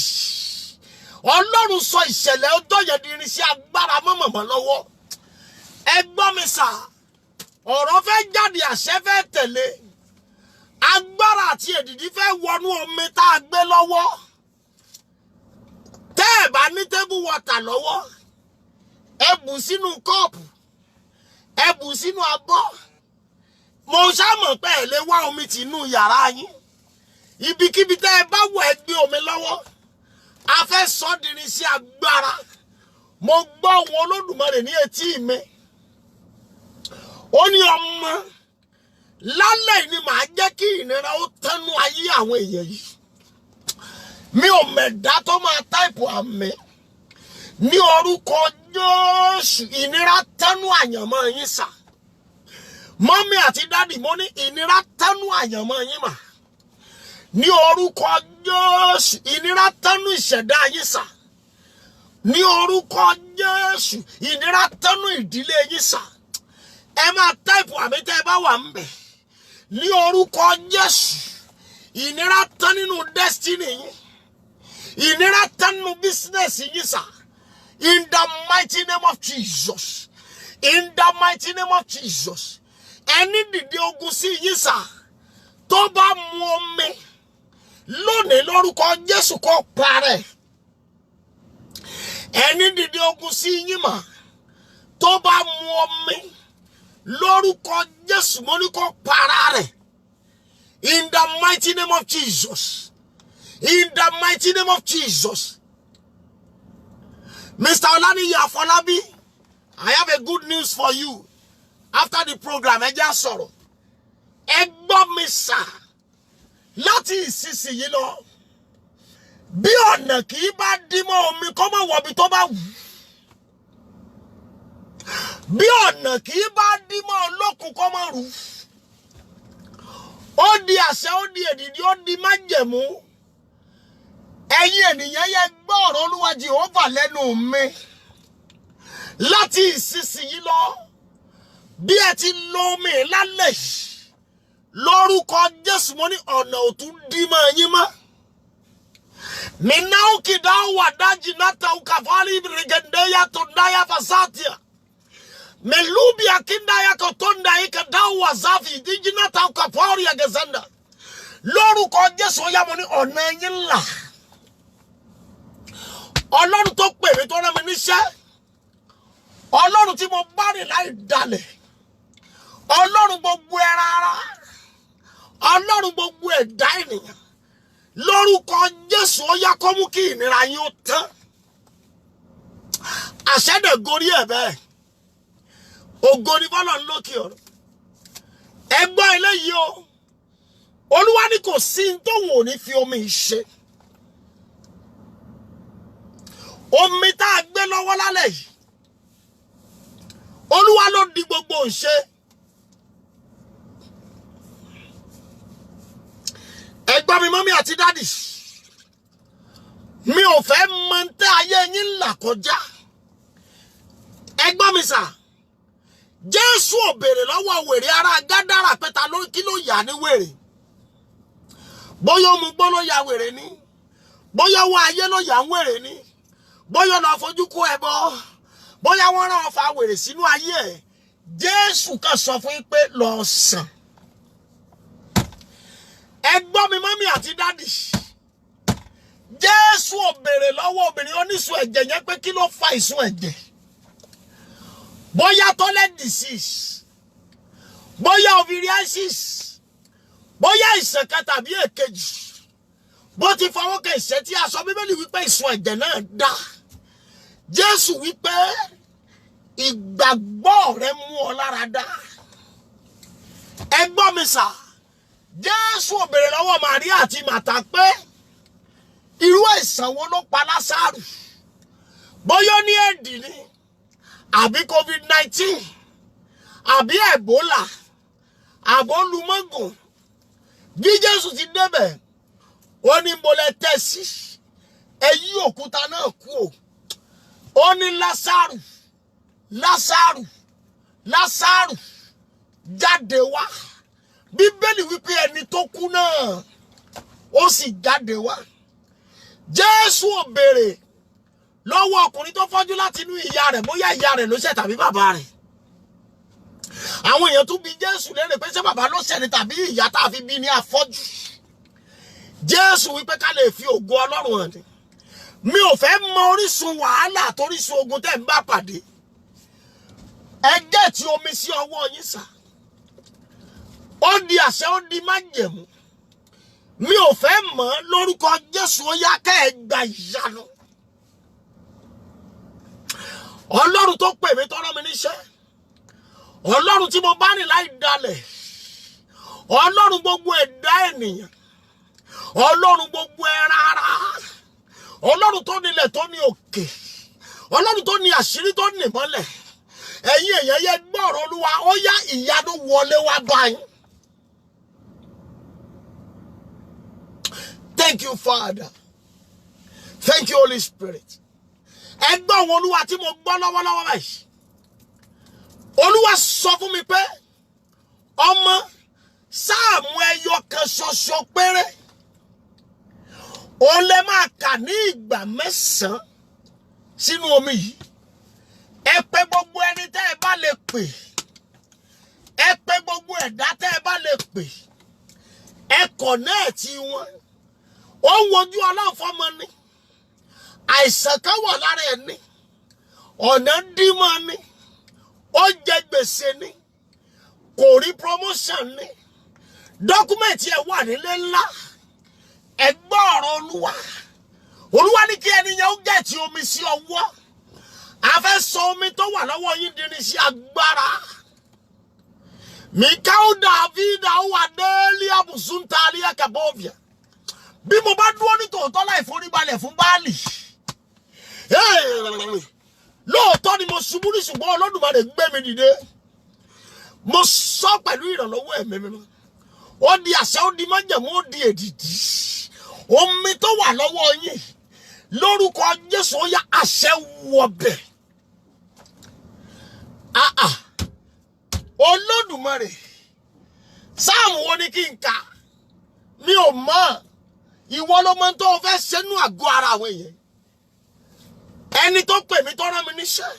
Ọlọ́run sọ ìṣẹ̀lẹ̀ ọjọ́ yẹn di irinṣẹ́ agbára mọ́ màmá lọ́wọ́. Ẹ gbọ́ mi sà, ọ̀rọ̀ fẹ́ jáde, àṣẹ fẹ́ tẹ̀lé. Agbára àti èdìdí fẹ́ wọnú omi tá a gbé lọ́wọ́. Tẹ́ ẹ bá ní table water lọ́wọ́, ẹ bù sínú kọ́ọ̀pù, ẹ bù sínú abọ́. Mo ṣàmọ̀ pé ẹ lè wá omi tì inú yàrá yín. Ibikíbi tẹ́ ẹ bá wọ̀ ẹ gbé omi lọ́wọ́. A fẹ́ sọ di irinṣẹ́ agbára. Mo gbọ́ ohùn Olódùmarè ní etí mi. Ó ní ọmọ, lálẹ́ ni màá jẹ́ kí ìnira ó tánú ayé àwọn èèyàn yìí. mi ò mẹ̀dá tó máa táìpù àmì ní orúkọ Jésù. Ìnira tánú àyànmọ́ yín sà. Mọ́mí àti dádì, mo ní ìnira tánú àyànmọ́ yín mà. Ní orúkọ Jésù, ìnira tánú ìṣẹ̀dá yín sà. Ní orúkọ Jésù, ìnira tánú ìdílé yín sà. Ẹ máa táìpù àmì tẹ́ ẹ bá wà ń bẹ̀. Ní orúkọ Jésù, ìnira tán nínú destiny yín. Ìnira tán nínú business yín sà. In the mighty name of Jesus. In the mighty name of Jesus. Ẹni dìde ogun sí yín sà. Tó bá mu omi lónìí lórúkọ Jésù kó parẹ́. Ẹni dìde ogun sí yín mà. Tó bá mu omi lórúkọ Jésù mo ní kó para rẹ̀. In the mighty name of Jesus. In the mighty name of Jesus. Mr. Olaniyi Afolabi, I have a good news for you. After the program, ẹ já sọ̀rọ̀. Ẹ gbọ́ mi sà. Láti ìsinsìnyí lọ. Bí ọ̀nà kì í bá dí mọ́ omi kó má wọ̀bi tó bá wù. Bí ọ̀nà kì í bá dí mọ́ olókùn kó má rú. Ó di àṣẹ, ó di èdìdì, ó di májẹ̀mú. Ẹ̀yin ènìyàn yẹ gbọ́ ọ̀rọ̀ Olúwa Jèhófà lẹ́nu mi. Láti ìsinsìnyí lọ, bí ẹ ti lo omi lálẹ́ yìí, lórúkọ Jésù mo ní ọ̀nà ò tún dí mọ́ yín mọ́. Minauki dawa daji nata ukavali rigendeya tondaya fasatia. Melubi akindaya kotonda ika dawa zafi dijinata ukapori ya gezenda. Lórúkọ Jésù ya mo ní ọ̀nà yín là. Ọlọ́run tó pè mí tó rán mi níṣẹ́. Ọlọ́run tí mo bá rìn láì dalẹ̀. Ọlọ́run gbogbo ẹran ara. Ọlọ́run gbogbo ẹ̀dá ènìyàn. Lórúkọ Jésù ó yá kó mú kí ìnira yín ó tán. Àṣẹ́dẹ̀ gorí ẹ̀ bẹ́ẹ̀. Ògo ni fọ́lọ́run lókè ọ̀run. Ẹ gbọ́ eléyìí o. Olúwa ní kò sí tóun ò ní fi omi ṣe. Omi tá a gbé lọ́wọ́ lálẹ́ yìí. Olúwa ló di gbogbo ìṣe. Ẹ gbọ́ mi mọ́mí àti dádì. Mi ò fẹ́ mọ̀ ntẹ́ ayé yín là kọjá. Ẹ gbọ́ mi sà. Jésù ò béèrè lọ́wọ́ wèrè ara Gádárà pé ta ló kí ló yà ní wèrè. Bóyá ó mu gbó ló ya wèrè ni. Bóyá wọ ayé ló yà ń wèrè ni. Bóyá lọ fojú kó ẹbọ. Bóyá wọ́n rán ọfà wèrè sínú ayé ẹ̀. Jésù kan sọ fún yín pé lọ sàn. Ẹ gbọ́ mi mọ́mí àti dádì. Jésù ò béèrè lọ́wọ́ obìnrin onísun ẹ̀jẹ̀ yẹn pé kí ló fa ìsun ẹ̀jẹ̀. Bóyá toilet disease. Bóyá ovariasis. Bóyá ìṣàn kan tàbí èkejì. Bó ti fọwọ́ kan ìṣẹ́ tí a sọ Bíbélì wípé ìsun ẹ̀jẹ̀ náà dá. Jésù wípé ìgbàgbọ́ rẹ mú ọ lára dá. Ẹ gbọ́ mi sà. Jésù ò béèrè lọ́wọ́ Màríà àti Màtá pé irú àìsàn wo ló pa Lásárù. Bóyá ní èdì ni, àbí COVID-19, àbí Ebola, àbólúmọ́gùn. Bí Jésù ti débẹ̀, ó ní mo lè tẹ̀sí. Ẹ yí òkúta náà kú o. Ó ní Lásárù, Lásárù, Lásárù, jáde wá. Bíbélì wípé ẹni tó kú náà ó sì jáde wá. Jésù ò béèrè lọ́wọ́ ọkùnrin tó fọ́jú láti inú ìyá rẹ̀ bóyá ìyá rẹ̀ ló ṣẹ̀ tàbí bàbá rẹ̀. Àwọn èèyàn tún bi Jésù lérè pé ṣé bàbá ló ṣẹ̀ ni tàbí ìyá tá a fi bí ní afọ́jú. Jésù wípé ká lè fi ògo Ọlọ́run hàn ni. Mi ò fẹ́ mọ orísun wàhálà àtorísun ogun tẹ́ ń bá pàdé. Ẹ gẹ́ẹ̀tì omi sí ọwọ́ yín sà. Ó di àṣẹ, ó di májẹ̀mú. Mi ò fẹ́ mọ̀ lórúkọ Jésù ó yá kẹ́ ẹ gba ìyanu. Ọlọ́run tó pè mí tó rán mi níṣẹ́. Ọlọ́run tí mo bá rìn láì dalẹ̀. Ọlọ́run gbogbo ẹ̀dá ènìyàn. Ọlọ́run gbogbo ẹran ara, Ọlọ́run tó nílẹ̀ tó ní òkè, Ọlọ́run tó ní àṣírí tó ní ìmọ́lẹ̀, ẹ̀yin èèyàn yẹ gbọ́ ọ̀rọ̀ Olúwa, ó yá ìyanu wọlé wá báyìí. Thank you, Father. Thank you, Holy Spirit. Ẹgbẹ́ òun Olúwa tí mo gbọ́ lọ́wọ́lọ́wọ́ báyìí. Olúwa sọ fún mi pé ọmọ sáàmù ẹyọ kan ṣoṣo péré ó lè máa kà ní ìgbà 9 sínú omi yìí. Ẹ pè gbogbo ẹni tẹ́ ẹ bá lè pè. Ẹ pè gbogbo ẹ̀dá tẹ́ ẹ bá lè pè. Ẹ kọ̀nẹ́ẹ̀tì wọn. Ó ń wojú Ọlọ́run fọ́mọ ni. Àìsàn kan wà lára ẹ̀ ni. Ọ̀nà dímọ̀ ni. Ó jẹ gbèsè ni. Kò rí promotion ni. Dọ́kúmẹ̀ntì ẹ̀ wà nílé ńlá. Ẹ gbọ́ ọ̀rọ̀ Olúwa. Olúwa ní kí ẹni yẹn ó gẹ̀ẹ́tì omi sí ọwọ́. A fẹ́ sọ omi tó wà lọ́wọ́ yín di ní sí agbára. Mikau David wà délé àbùsùntà ní Akabovia. Bí mo bá dúró ní tòótọ́ láì foríbalẹ̀ fún Báálì. Lóòótọ́ ni mo ṣubú ní ṣùgbọ́n Olódùmarè gbé mi dìde. Mo sọ pẹ̀lú ìrànlọ́wọ́ ẹ̀mí mímọ́. Ó di àṣẹ, ó di májẹ̀mú, ó di èdìdì. Omi tó wà lọ́wọ́ yín lórúkọ Jésù ó yá àṣẹ wọbẹ̀. Olódùmarè, sáàmù wo ni kí n kà? Mi ò mọ̀. Ìwọ ló mọ̀ tó fẹ́ ṣẹ́nu àgọ́ ara àwọn èèyàn. Ẹni tó pè mí tó rán mi níṣẹ́.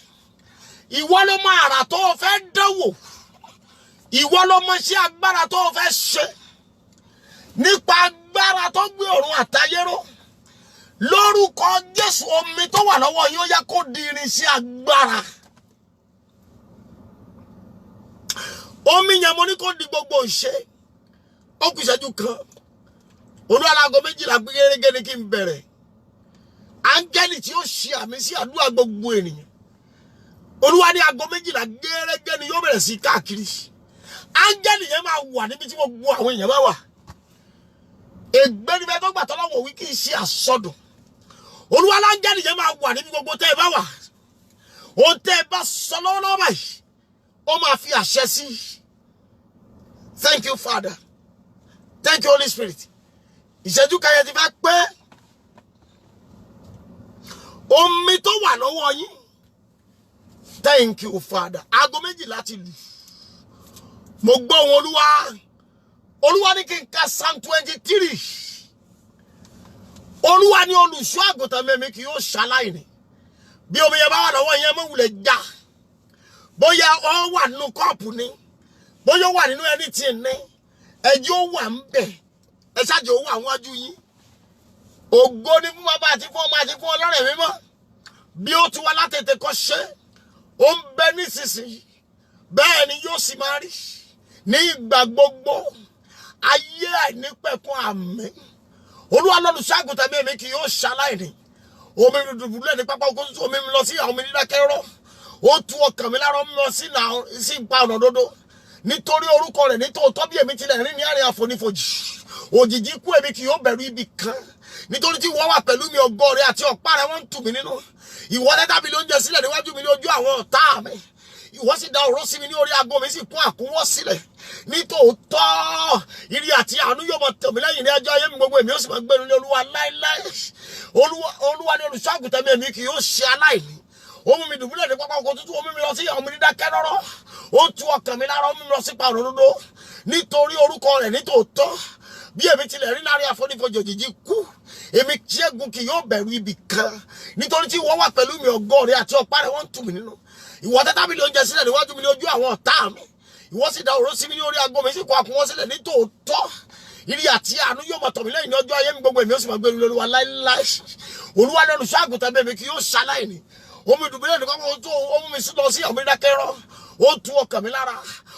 Ìwọ ló mọ̀ àrà tó fẹ́ dánwò. Ìwọ ló mọ̀ sí agbára tó fẹ́ ṣe. Nípa agbára tó gbé ọ̀run àtayé ró. Lórúkọ Jésù, omi tó wà lọ́wọ́ yín ó yá kó di irinṣẹ́ agbára. Omi yẹn mo ní kó di gbogbo ìṣe. Ó kù ìṣẹ́jú kan. Olúwa láago 12 gẹ́gẹ́ ní kí n bẹ̀rẹ̀. Áńgẹ́lì tí ó ṣe àmì sí àdúrà gbogbo ènìyàn. Olúwa ní aago 12 gẹ́gẹ́ ni yóò bẹ̀rẹ̀ sí káàkiri. Áńgẹ́lì yẹn máa wà níbi tí gbogbo àwọn èèyàn bá wà. Ègbé níbẹ̀ tó gbà tọ́lọ́wọ̀ wí kì í ṣe àsọdùn. Olúwa láńgẹ́lì yẹn máa wà níbi gbogbo tẹ́ ẹ bá wà. Ohun tẹ́ ẹ bá sọ lọ́wọ́lọ́wọ́ báyìí, ó máa fi àṣẹ sí. Thank you, Father. Thank you, Holy Spirit. Ìṣẹ́jú kan yẹn ti fẹ́ pé omi tó wà lọ́wọ́ yín. Thank you, Father. Aago 12 ti lù. Mo gbọ́ ohùn Olúwa. Olúwa ní kí n ka Psalm 23. Olúwa ní olùṣọ́ àgùntàn mi kì yóò ṣaláìní. Bí omi yẹn bá wà lọ́wọ́ yẹn mọ́ wulẹ̀ já. Bóyá ó wà nínú kọ́ọ̀pù ni. Bóyá ó wà nínú anything ni. Ẹjọ́ ó wà ń bẹ̀. Ẹ ṣáàjì ó wà wájú yín. Ògo ni fún bàbá àti fún ọmọ àti fún Ọlọ́run mímọ́. Bí ó ti wá látètè kọ́ ṣe, ó ń bẹ nísinsìnyí. Bẹ́ẹ̀ ni yóò sì máa rí. Ní ìgbà gbogbo, ayé àìnípẹ̀kun àmín. Olúwa lolùṣọ́ àgùntàn mi kì yóò ṣaláìní. Omi dùbúlẹ̀ ní pápá oko tútù, omi mi lọ sí àwọn omi dídákẹ́rọ́. Ó tu ọkàn mi lára, omi lọ sí ipa ọ̀nà òdodo. Nítorí orúkọ rẹ̀ nítòótọ́ bí èmi tilẹ̀ rìn ní àárín àfonífojì. Òjìji ikú èmi kì yóò bẹ̀rù ibi kan. Nítorí tí wọ́n wà pẹ̀lú mi, ògo rẹ̀ àti ọ̀pá rẹ̀ wọ́n ń tù mí nínú. Ìwọ dá tábìlì oúnjẹ sílẹ̀ níwájú mi ní ojú àwọn ọ̀tá mi. Ìwọ sì dá òróró sí mi ní orí aago mi sì kún àkúnwọ́ sílẹ̀. Nítòótọ́ ìrì àti àánú yóò máa tẹ̀ mí lẹ́yìn ní ọjọ́ ayé mi gbogbo, èmi ó sì máa gbénu ní Olúwa láéláé. Olúwa ní olùṣọ́ àgùntàn mi, èmi kì yóò ṣe aláìní. Ó mú mi dùbúlẹ̀ ní pápá oko tútù, ó mú mi lọ sí àwọn omi dídákẹ́rọ́rọ́. Ó tu ọkàn mi lára, ó mú mi lọ sí ipa ọ̀nà òdodo. Nítorí orúkọ rẹ̀ nítòótọ́ bí èmi tilẹ̀ rí láàrin àfonífojì òjìji kú, èmi ṣẹ́gun kì yóò bẹ̀rù ibi kan. Nítorí tí wọ́n wà pẹ̀lú mi, ògo rẹ̀ àti ọ̀pá rẹ̀ wọ́n ń tù mí nínú. Ìwọ tẹ́ tábìlì oúnjẹ sílẹ̀ níwájú mi ní ojú àwọn ọ̀tá mi. Ìwọ sì dá òróró sí mi ní orí aago mi sì kún àkúnwọ́ sílẹ̀. Nítòótọ́ ìrì àti àánú yóò máa tọ̀ mí lẹ́yìn ní ọjọ́ ayé mi gbogbo, èmi ó sì máa gbénu ní Olúwa láéláé. Olúwa ní olùṣọ́ àgùntàn mi kì yóò ṣaláìní. Omi dùbúlẹ̀ ní pápá ojú, ó mú mi lọ sí àwọn omi dídákẹ́rọ́. Ó tu ọkàn mi lára,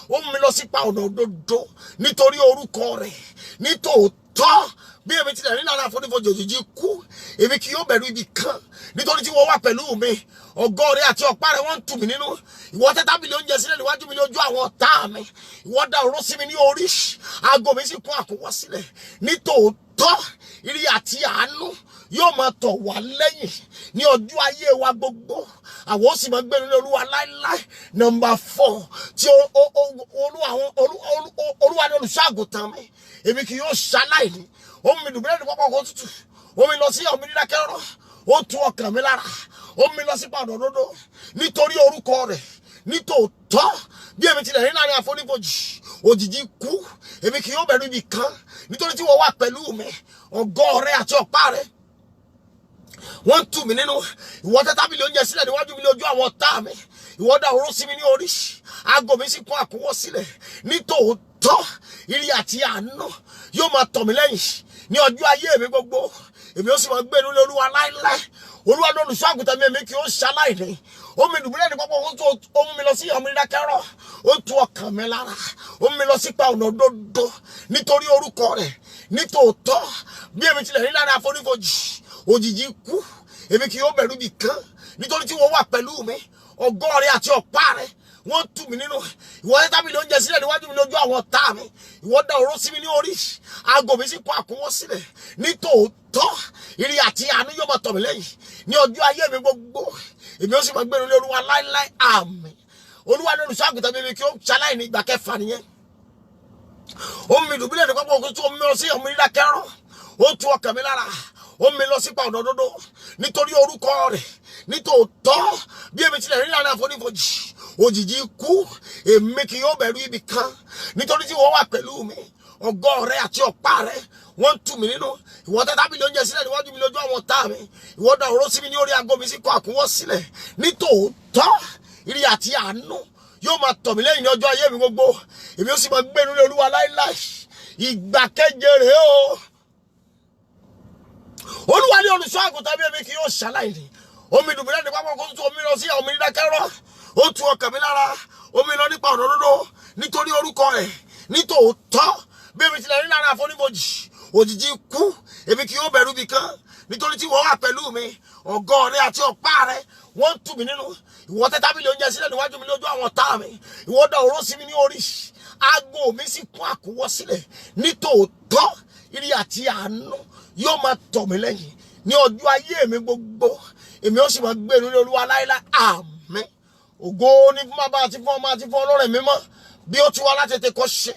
ó mú mi lọ sí ipa ọ̀nà òdodo. Nítorí orúkọ rẹ̀ nítòótọ́ bí èmi tilẹ̀ rí lára àfonífojì òjìji kú, èmi kì yóò bẹ̀rù ibi kan. Nítorí tí wọ́n wà pẹ̀lú mi, ògo rẹ̀ àti ọ̀pá rẹ̀ wọ́n ń tù mí nínú. Ìwọ tẹ́ tábìlì oúnjẹ sílẹ̀ níwájú mi ní ojú àwọn ọ̀tá mi. Ìwọ dá òróró sí mi ní orí, aago mi sì kún àkúnwọ́ sílẹ̀. Nítòótọ́ tọ́ ire àti àánú yóò máa tọ̀ wá lẹ́yìn ní ọjọ́ ayé wa gbogbo. Àwọn ó sì máa gbé nínú Olúwa láéláé. Number 4, tí Olúwa ní olùṣọ́-àgùntàn mi, èmi kì yóò ṣaláìní. Ó mú mi dùbúlẹ̀ ní pápá oko tútù, ó mi lọ sí omi dídákẹ́rọ́rọ́, ó tu ọkàn mi lára, ó mi lọ sí ọ̀nà òdodo nítorí orúkọ rẹ̀. Nítòótọ́ bí èmi tilẹ̀ rí láàrin àfonífojì òjìji ikú, èmi kì yóò bẹ̀rù ibi kan, nítorí tí wọ́n wà pẹ̀lú mi. Ọ̀gọ́ rẹ àti ọ̀pá rẹ wọ́n tù mí nínú. Ìwọ tẹ́ tábìlì oúnjẹ sílẹ̀ níwájú mi lójú àwọn ọ̀tá mi. Ìwọ dà òróró sí mi ní orí, aago mi sì kún àkúnwọ́ sílẹ̀. Nítòótọ́ ire àti àánú yóò máa tọ̀ mí lẹ́yìn ní ọjọ́ ayé mi gbogbo. Èmi ó sì máa gbé nínú Olúwa láéláé. Olúwa ní olùṣọ́-àgùntàn mi, èmi kì yóò ṣaláìní. Ó mi dùbúlẹ̀ ní pápá ó mú mi lọ sí omi dídákẹ́rọ́, ó tu ọkàn mi lára, ó mú mi lọ sípa ọ̀nà òdodo nítorí orúkọ rẹ̀. Nítòótọ́ bí èmi tilẹ̀ rí láàrin àfonífojì òjìji ikú, èmi kì yóò bẹ̀rù ibi kan, nítorí tí wọ́n wà pẹ̀lú mi. Ọ̀gọ́ rẹ àti ọ̀pá rẹ wọ́n tù mí nínú. Ìwọ tẹ́ tábìlì oúnjẹ sílẹ̀ níwájú mi lójú àwọn ọ̀tá mi. Ìwọ dà òróró sí mi ní orí, aago mi sì kún àkúnwọ́ sílẹ̀. Nítòótọ́ ire àti àánú yóò máa tọ̀ mí lẹ́yìn ní ọjọ́ ayé mi gbogbo. Èmi ó sì máa gbé nínú Olúwa láéláé. Àmín. Olúwa ní olùṣọ́-àgùntàn mi, èmi kì yóò ṣaláìní. Ìgbà kẹfà nìyẹn. Ó mú mi dùbúlẹ̀ ní pápá oko tútù, ó mú mi lọ sí omi dídákẹ́rọ́, ó tu ọkàn mi lára, ó mi lọ sípa ọ̀nà òdodo nítorí orúkọ rẹ̀. Nítòótọ́ bí èmi tilẹ̀ rí láàrin àfonífojì òjìji ikú, èmi kì yóò bẹ̀rù ibi kan, nítorí tí wọ́n wà pẹ̀lú mi. Ọ̀gọ́ rẹ àti ọ̀pá rẹ wọ́n tù mí nínú. Ìwọ tẹ́ tábìlì oúnjẹ sílẹ̀ níwájú mi lójú àwọn ọ̀tá mi. Ìwọ dà òróró sí mi ní orí, aago mi sì kún àkúnwọ́ sílẹ̀. Nítòótọ́ ire àti àánú yóò máa tọ̀ mí lẹ́yìn ní ọjọ́ ayé mi gbogbo. Èmi ó sì máa gbé nínú Olúwa láéláé. Ìgbà keje rèé o. Olúwa ní olùṣọ́-àgùntàn mi, èmi kì yóò ṣaláìní. Ó mi dùbúlẹ̀ ní pápá oko tútù, ó mi lọ sí omi dídákẹ́rọ́, ó tu ọkàn mi lára, ó mi lọ nípa ọ̀nà òdodo nítorí orúkọ rẹ̀. Nítòótọ́ bí èmi tilẹ̀ rí láàrin àfonífojì òjìji ikú, èmi kì yóò bẹ̀rù ibi kan, nítorí tí wọ́n wà pẹ̀lú mi. Ọ̀gọ́ rẹ àti ọ̀pá rẹ wọ́n tù mí nínú. Ìwọ tẹ́ tábìlì oúnjẹ sílẹ̀ níwájú mi lójú àwọn ọ̀tá mi. Ìwọ dà òróró sí mi ní orí, aago mi sì kún àkúnwọ́ sílẹ̀. Nítòótọ́ ire àti àánú yóò máa tọ̀ mí lẹ́yìn ní ọjọ́ ayé mi gbogbo. Èmi ó sì máa gbé nínú Olúwa láéláé. Àmín. Ògo ni fún Baba àti fún Ọmọ àti fún Ọlọ́run mímọ́, bí ó ti wà láti tètè kọ́ ṣe,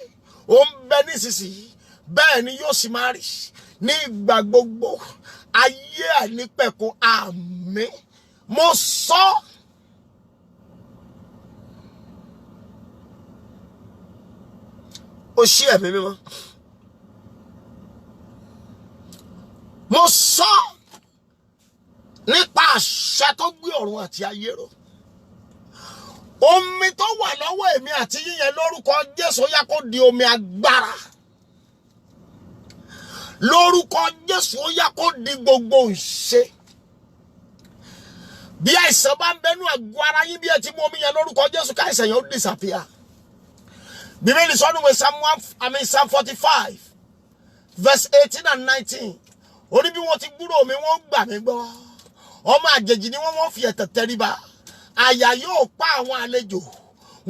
ó ń bẹ nísinsìnyí, bẹ́ẹ̀ ni yóò sì máa rí ní ìgbà gbogbo ayé àìnípẹ̀kun. Àmín. Mo sọ ó ṣí ẹ̀mí mímọ́. Mo sọ nípa àṣẹ tó gbé ọ̀run àti ayé ró. Omi tó wà lọ́wọ́ èmi àti yíyẹn lórúkọ Jésù ó yá kó di omi agbára. Lórúkọ Jésù ó yá kó di gbogbo ìṣe. Bí àìsàn bá ń bẹnu àgọ́ ara yín bí ẹ ti mú omi yẹn lórúkọ Jésù, káìsàn yẹn ó disappear. Bíbélì sọ nínú Psalm 45 verse 18 and 19. Ó ní bí wọ́n ti gbúrò mi wọ́n gbà mí gbọ́. Ọmọ àjèjì ni wọ́n fi ẹ̀tẹ̀ tẹríba. Àyà yóò pa àwọn àlejò.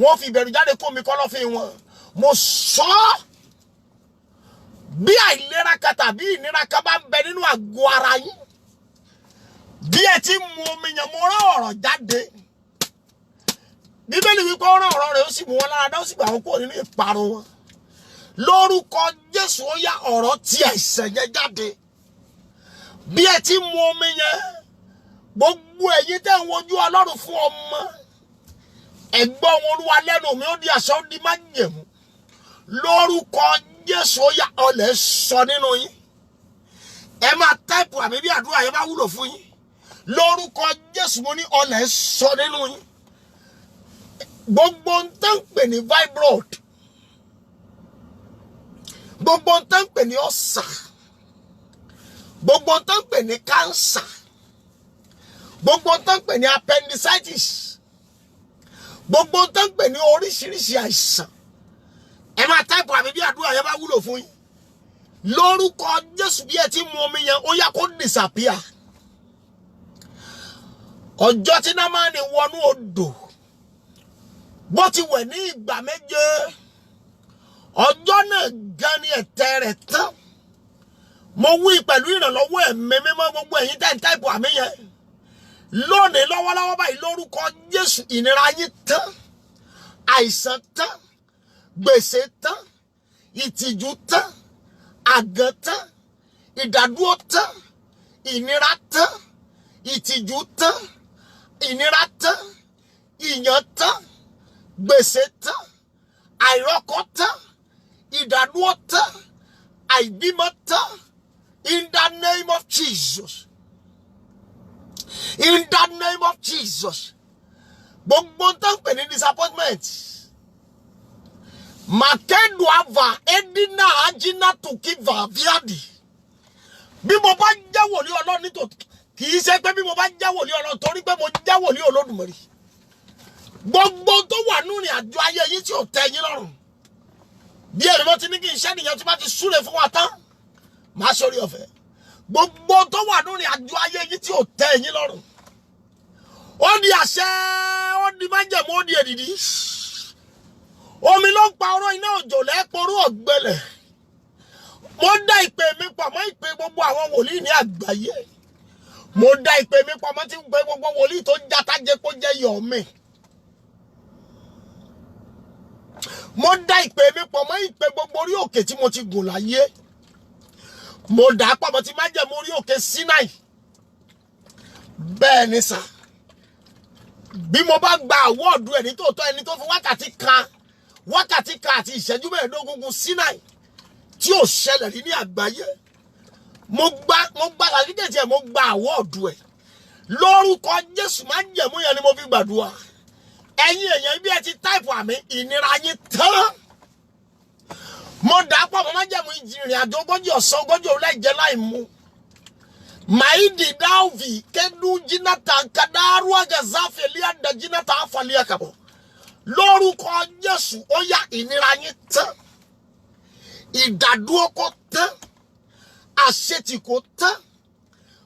Wọ́n fi ìbẹ̀rù jáde kó mi kọ́lọ́fín wọn. Mo sọ bí àìlera kan tàbí ìnira kan bá ń bẹ nínú àgọ́ ara yín, bí ẹ ti mu omi yẹn, mo rán ọ̀rọ̀ jáde. Bíbélì wípé ó rán ọ̀rọ̀ rẹ̀ ó sì mú wọn lára dá, ó sì gbà wọn kúrò nínú ìparun wọn. Lórúkọ Jésù ó yá ọ̀rọ̀ tí àìsàn yẹn jáde. Bí ẹ ti mu omi yẹn, gbogbo ẹ̀yin tẹ́ ń wojú Ọlọ́run fún ọmọ, ẹ̀gbọ́n wọn Olúwa lẹ́nu mi ó di àṣẹ, ó di májẹ̀mú. Lórúkọ Jésù ó yá ọlẹ̀ sọ nínú yín. Ẹ máa táìpù àmì bí àdúrà yẹn bá wúlò fún yín. Lórúkọ Jésù mo ní ọlẹ̀ sọ nínú yín. Gbogbo ń tán pè ní fibroid, gbogbo ń tán pè ní ọ̀sà, gbogbo ń tán pè ní cancer, gbogbo ń tán pè ní appendicitis, gbogbo ń tán pè ní oríṣiríṣi àìsàn. Ẹ máa táìpù àmì bí àdúrà yẹn bá wúlò fún yín. Lórúkọ Jésù bí ẹ ti mu omi yẹn ó yá kó disappear. Ọjọ́ tí Námánì wọnú odò, bó ti wẹ̀ ní ìgbà 7, ọjọ́ náà gan ni ẹ̀tẹ̀ rẹ̀ tán. mo wí pẹ̀lú ìrànlọ́wọ́ ẹ̀mí mímọ́ gbogbo ẹ̀yin tẹ́ ń táìpù àmì yẹn lónìí lọ́wọ́lọ́wọ́ báyìí lórúkọ Jésù ìnira yín tán, àìsàn tán, gbèsè tán, ìtìjú tán, àgàn tán, ìdádúró tán, ìnira tán, ìtìjú tán, ìnira tán, ìyàn tán, gbèsè tán, àìrọ́kọ tán, ìdádúró tán, àìbímọ tán. In the name of Jesus. In the name of Jesus. Gbogbo tán pè ní disappointment. Makedu ava edina ajina tukiva viadi. Bí mo bá jẹ́ wòlíì Ọlọ́run nítòótọ́, kì í ṣe pé bí mo bá jẹ́ wòlíì Ọlọ́run torí pé mo jẹ́ wòlíì Olódùmarè. Gbogbo tó wà nínú ìrìn àjò ayé yìí tí ò tẹ́ yín lọ́rùn. Bí èrè mo ti ní kí iṣẹ́ nìyẹn tí bá ti súre fún wa tán, máa sórí ọ̀fẹ́. Gbogbo tó wà nínú ìrìn àjò ayé yìí tí ò tẹ́ yín lọ́rùn. Ó di àṣẹ, ó di májẹ̀mú, ó di èdìdí. Omi ló ń pa ọ̀rọ̀ iná òjò lẹ́pọ̀rú ọ̀gbẹlẹ̀. Mo dá ìpè mi pọ̀ mọ́ ìpè gbogbo àwọn wòlíì ní àgbáyé. Mo dá ìpè mi pọ̀ mọ́ tí ń pe gbogbo wòlíì tó játájé kó jẹ́ yọ̀ mí. Mo dá ìpè mi pọ̀ mọ́ ìpè gbogbo orí òkè tí mo ti gùn láyé. Mo dá pọ̀ mọ́ tí májẹ̀mú orí òkè Sinai. Bẹ́ẹ̀ ni sà. Bí mo bá gba àwọ́ọ̀dù ẹni tó tọ́ ẹni tó fi wákàtí kan àti ìṣẹ́jú mẹ́ẹ̀ẹ́dógún gun Sinai tí ò ṣẹlẹ̀ rí ní àgbáyé, mo gba làlídẹ̀tì ẹ̀, mo gba àwọ́ọ̀dù ẹ̀ lórúkọ Jésù. májẹ̀mú yẹn ni mo fi gbàdúrà. Ẹ̀yin èèyàn ibi ẹ ti táìpù àmì ìnira yín tán. Mo dà pọ̀ mọ́ májẹ̀mú ìrìn àjò 40 ọ̀sán 40 òru láìjẹ láìmu. Maidi Dauvi kedu jinata kadaru agazafe lianda jinata afalia kabo. Lórúkọ Jésù ó yá ìnira yín tán. Ìdádúró kó tán. Àṣetì kó tán.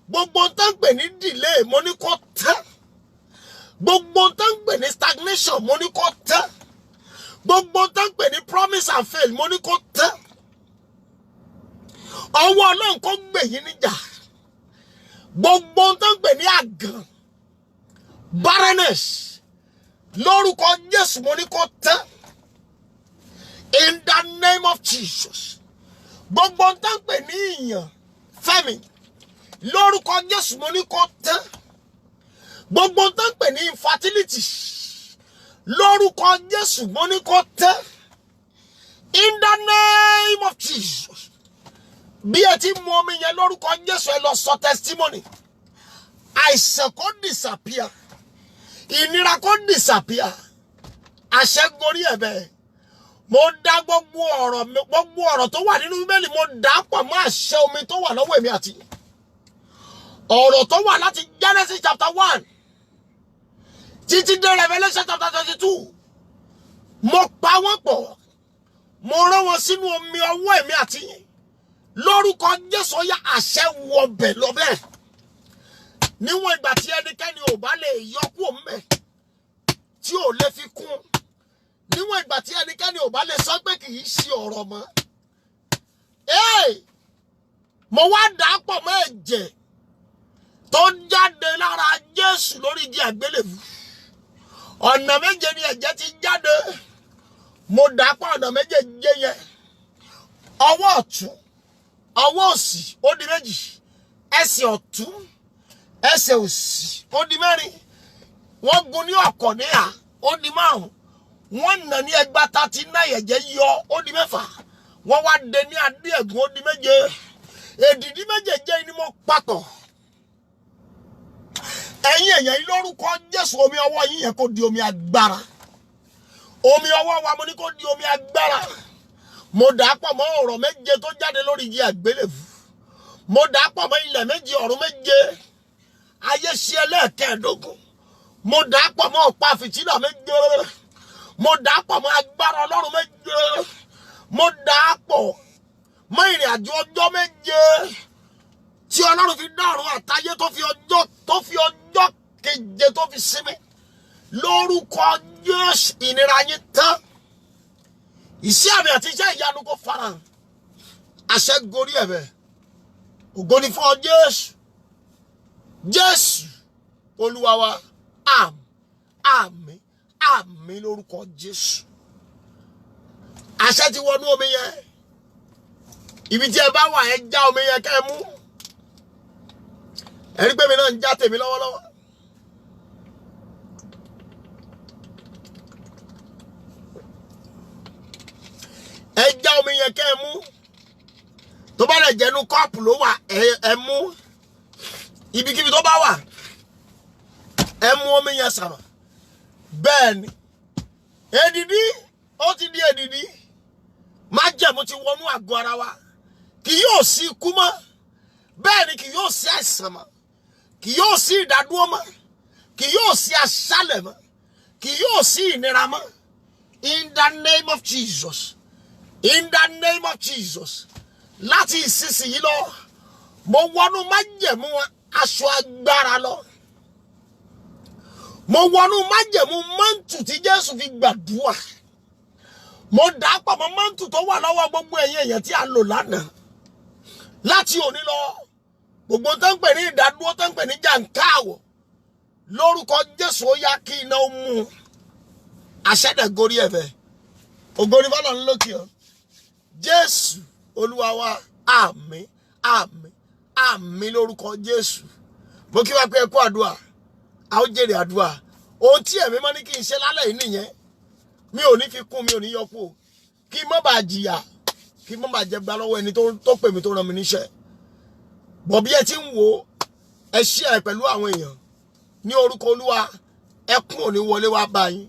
Gbogbo tán pè ní delay mo ní kó tán. Gbogbo tán pè ní stagnation mo ní kó tán. Gbogbo tán pè ní promise and fail mo ní kó tán. Ọwọ́ Ọlọ́run kó gbè yín níjà. Gbogbo tán pè ní àgàn, barrenness, lórúkọ Jésù mo ní kó tán. In the name of Jesus. Gbogbo tán pè ní ìyàn, famine, lórúkọ Jésù mo ní kó tán. Gbogbo tán pè ní infertility, lórúkọ Jésù mo ní kó tán. In the name of Jesus. Bí ẹ ti mú omi yẹn lórúkọ Jésù ẹ lọ sọ testimony. Àìsàn kó disappear. Ìnira kó disappear. Àṣẹ gorí ẹ̀bẹ̀. Mo dá gbogbo ọ̀rọ̀ tó wà nínú Bíbélì mo dà pọ̀ mọ́ àṣẹ omi tó wà lọ́wọ́ èmi àti. Ọ̀rọ̀ tó wà láti Genesis chapter 1 títí dé Revelation chapter 22. Mo pa wọ́n pọ̀. Mo rán wọn sínú omi ọwọ́ èmi àti yín. Lórúkọ Jésù ó yá àṣẹ wọbẹ̀ lọ́bẹ̀. Níwọ̀n ìgbà tí ẹnikẹ́ni ò bá lè yọ kúrò ńbẹ̀ tí ò lè fi kún. Níwọ̀n ìgbà tí ẹnikẹ́ni ò bá lè sọ pé kì í ṣe ọ̀rọ̀ mọ́. Mo wá dà pọ̀ mọ́ ẹ̀jẹ̀ tó jáde lára Jésù lórí igi àgbélébùú. Ọ̀nà méje ni ẹ̀jẹ̀ ti jáde. Mo dà pọ̀ ọ̀nà méjèèje yẹn. Ọwọ́ ọ̀tún, ọwọ́ òsì ó di méjì. Ẹsẹ̀ ọ̀tún, ẹsẹ̀ òsì ó di mẹ́rin. Wọ́n gún ní ọ̀kọ̀ níhà ó di márùn. Wọ́n nà ní ẹgbàá tí náà ẹ̀jẹ̀ yọ ó di mẹ́fà. Wọ́n wá dé ní adé ẹ̀gún ó di méje. Èdìdí méjèèje ni mo papọ̀. Ẹ̀yin èèyàn yìí lórúkọ Jésù omi ọwọ́ yín yẹn kó di omi agbára. Omi ọwọ́ wa mo ní kó di omi agbára. Mo dà pọ̀ mọ́ ọ̀rọ̀ méje tó jáde lórí igi àgbélébùú. Mo dà pọ̀ mọ́ ilẹ̀ méje ọ̀run méje. Ayé ṣe ẹlẹ́ẹ̀kẹ́ẹ̀dógún. Mo dà pọ̀ mọ́ ọ̀pá fìtílà méje. Mo dà pọ̀ mọ́ agbára Ọlọ́run méje. Mo dà pọ̀ mọ́ ìrìn àjò ọjọ́ méje. Tí Ọlọ́run fi dá ọ̀run àtayé tó fi ọjọ́ keje tó fi sinmi. Lórúkọ Jésù ìnira yín tán. Iṣẹ́ àmì àti iṣẹ́ ìyanu kó farahàn. Àṣẹ gorí ẹ̀bẹ̀. ògo ni fún ọ Jésù. Jésù Olúwa wa. Àmín àmín lórúkọ Jésù. Àṣẹ ti wọnú omi yẹn. Ibi tí ẹ bá wà ẹ já omi yẹn kẹ́ mú. Ẹ rí pé mi náà ń já tèmi lọ́wọ́lọ́wọ́. Ẹ já omi yẹn kẹ́ mú. Tó bá lè jẹ́nu kọ́ọ̀pù ló wà ẹ mú. Ibikíbi tó bá wà ẹ mú omi yẹn sàmà. Bẹ́ẹ̀ ni èdìdí ó ti di èdìdí. Májẹ̀mú ti wọnú àgọ́ ara wa. Kì yóò sí ikú mọ́. Bẹ́ẹ̀ ni kì yóò sí àìsàn mọ́. Kì yóò sí ìdádúró mọ́. Kì yóò sí aṣálẹ̀ mọ́. Kì yóò sí ìnira mọ́. In the name of Jesus. In the name of Jesus. Láti ìsinsìnyí lọ, mo wọnú májẹ̀mú aṣọ agbára lọ. Mo wọnú májẹ̀mú mántù tí Jésù fi gbàdúrà. Mo dà pọ̀ mọ́ mántù tó wà lọ́wọ́ gbogbo ẹ̀yin èèyàn tí a lò lánàá. Láti òní lọ, gbogbo tó ń pè ní ìdádúró tó ń pè ní jàǹkáàwọ̀. Lórúkọ Jésù ó yá kí iná ó mú. Àṣẹ́dẹ̀ gorí ẹ̀fẹ̀. Ògo ni fọ́lọ́run lókè ọ. Jésù Olúwa wa. Àmín àmín àmín lórúkọ Jésù. Mo kí wá pé ẹ kú àdúrà. A ó jèrè àdúrà. Ohun tí ẹ̀mí mọ́ ní kí n ṣe lálẹ́ yìí nìyẹn. Mi ò ní fi kún, mi ò ní yọ kú. Kí n má bàa jìyà. Kí n má bàa jẹ gbà lọ́wọ́ ẹni tó pè mí tó rán mi níṣẹ́. Bọ̀ bí ẹ ti ń wò, ẹ share pẹ̀lú àwọn èèyàn. Ní orúkọ Olúwa, ẹkún ò ní wọlé wá bá yín.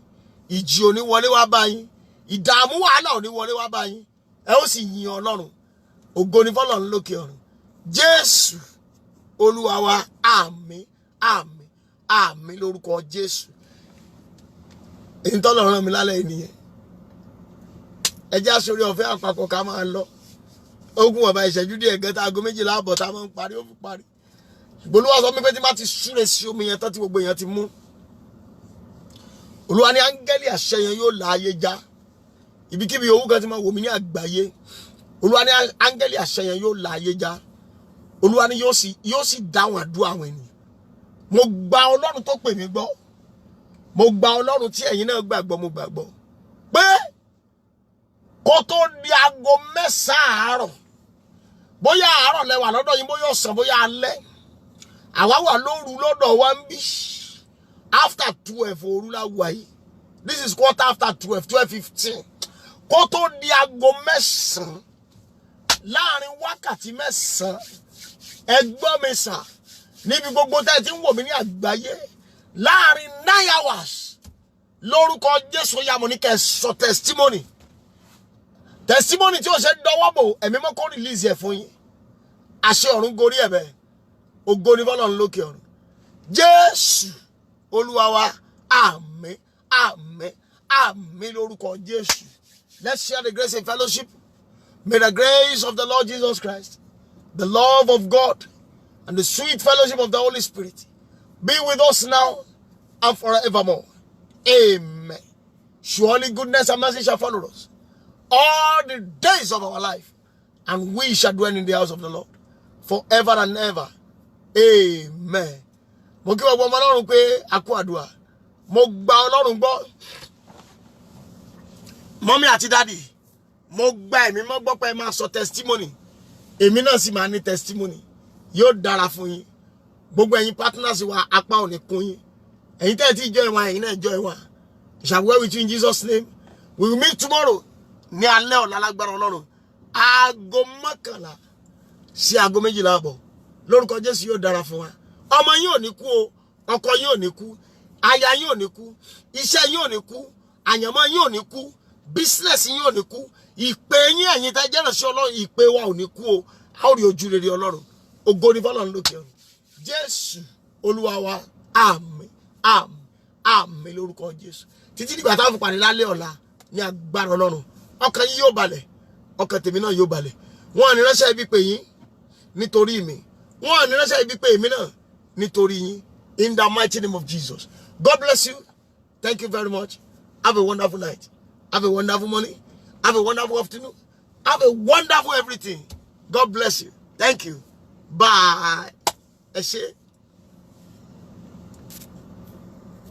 Ìjì ò ní wọlé wá bá yín. Ìdààmú wàhálà ò ní wọlé wá bá yín. Ẹ ó sì yin Ọlọ́run. Ògo ni fọ́lọ́run lókè ọ̀run. Jésù Olúwa wa. Àmín àmín àmín lórúkọ Jésù. Èyí tọ́lọ́run rán mi lálẹ́ ènìyàn. Ẹ jẹ́ àṣírí ọ̀fẹ́ àpapọ̀ ká máa lọ. Ogun ọba ìṣẹ́jú díẹ̀ gẹ́ta aago 12 àbọ̀ tá máa ń parí ó fi parí. Ṣùgbọ́n Olúwa sọ pé tí má ti súre sí omi yẹn tán tí gbogbo èèyàn ti mú. Olúwa ní áńgẹ́lì àṣẹ yẹn yóò la ayé já. Ibikíbi owó kan tí máa wò mí ní àgbáyé. Olúwa ní áńgẹ́lì àṣẹ yẹn yóò la ayé já. Olúwa ní yóò sì dáhùn àdúrà àwọn ènìyàn. Mo gba Ọlọ́run tó pè mí gbọ́. Mo gba Ọlọ́run tí ẹ̀yin náà gbàgbọ́ mo gbàgbọ́. Pé kó tó di aago 9 àárọ̀. Bóyá àárọ̀ lẹ wà lọ́dọ̀ yín, bóyá ọ̀sán, bóyá alẹ́. Àwa wà lóru lọ́dọ̀ wa ń bí. After 12 òru la wà yìí. This is quarter after 12, 12:15. Kó tó di aago 9. Láàrin wákàtí 9. Ẹ gbọ́ mi sà. Níbi gbogbo tẹ́ ti ń wò mí ní àgbáyé. Láàrin 9 hours. Lórúkọ Jésù yá mo ní kẹ́ sọ testimony. Testimony tí ó ṣe dọ́wọ́ bò ẹ̀mí mọ́ kó release ẹ̀ fún yín. Àṣẹ ọ̀run gorí ẹ̀ bẹ́ẹ̀. Ògo ni fọ́lọ́run lókè ọ̀run. Jésù Olúwa wa. Àmín àmín àmín lórúkọ Jésù. Let's share the grace and fellowship. May the grace of the Lord Jesus Christ, the love of God, and the sweet fellowship of the Holy Spirit be with us now and forevermore. Amen. Surely goodness and mercy shall follow us all the days of our life, and we shall dwell in the house of the Lord forever and ever. Amen. Mo kí ọgbọ́n Ọlọ́run pé a kú àdúrà. Mo gba Ọlọ́run gbọ́. Mọ́mí àti dádì, mo gba ẹ̀mí mọ́ gbọ́ pé ẹ máa sọ testimony. Èmi náà sì máa ní testimony. Yóò dára fún yín. Gbogbo ẹ̀yin partners wa apá ò ní kún yín. Ẹ̀yin tẹ́ ti join wa, ẹ̀yin náà join wa. We shall go with you in Jesus' name. We will meet tomorrow. Ní alẹ́ ọ̀la lágbára Ọlọ́run. Aago 11 sí aago 12 àbọ̀. Lórúkọ Jésù yóò dára fún wa. Ọmọ yín ò ní kú o. Ọkọ yín ò ní kú. Aya yín ò ní kú. Iṣẹ́ yín ò ní kú. Àyànmọ́ yín ò ní kú. Business yín ò ní kú. Ìpè yín ẹ̀yin tẹ́ jẹ́ ìránṣẹ́ Ọlọ́run, ìpè wa ò ní kú o. A ó rí ojú rere Ọlọ́run. Ògo ni fọ́lọ́run lókè ọ̀run. Jésù Olúwa wa. Àmín àmín àmín lórúkọ Jésù. Títí dìgbà tá a fi pàdé lálẹ́ ọ̀la ní agbára Ọlọ́run. Ọkàn yín yóò balẹ̀. Ọkàn tèmi náà yóò balẹ̀. Wọ́n á ní ránṣẹ́ ibi pè yín nítorí mi. Wọ́n á ní ránṣẹ́ ibi pè mí náà nítorí yín. In the mighty name of Jesus. God bless you. Thank you very much. Have a wonderful night. Have a wonderful morning. Have a wonderful afternoon. Have a wonderful everything. God bless you. Thank you. bye ẹ ṣé.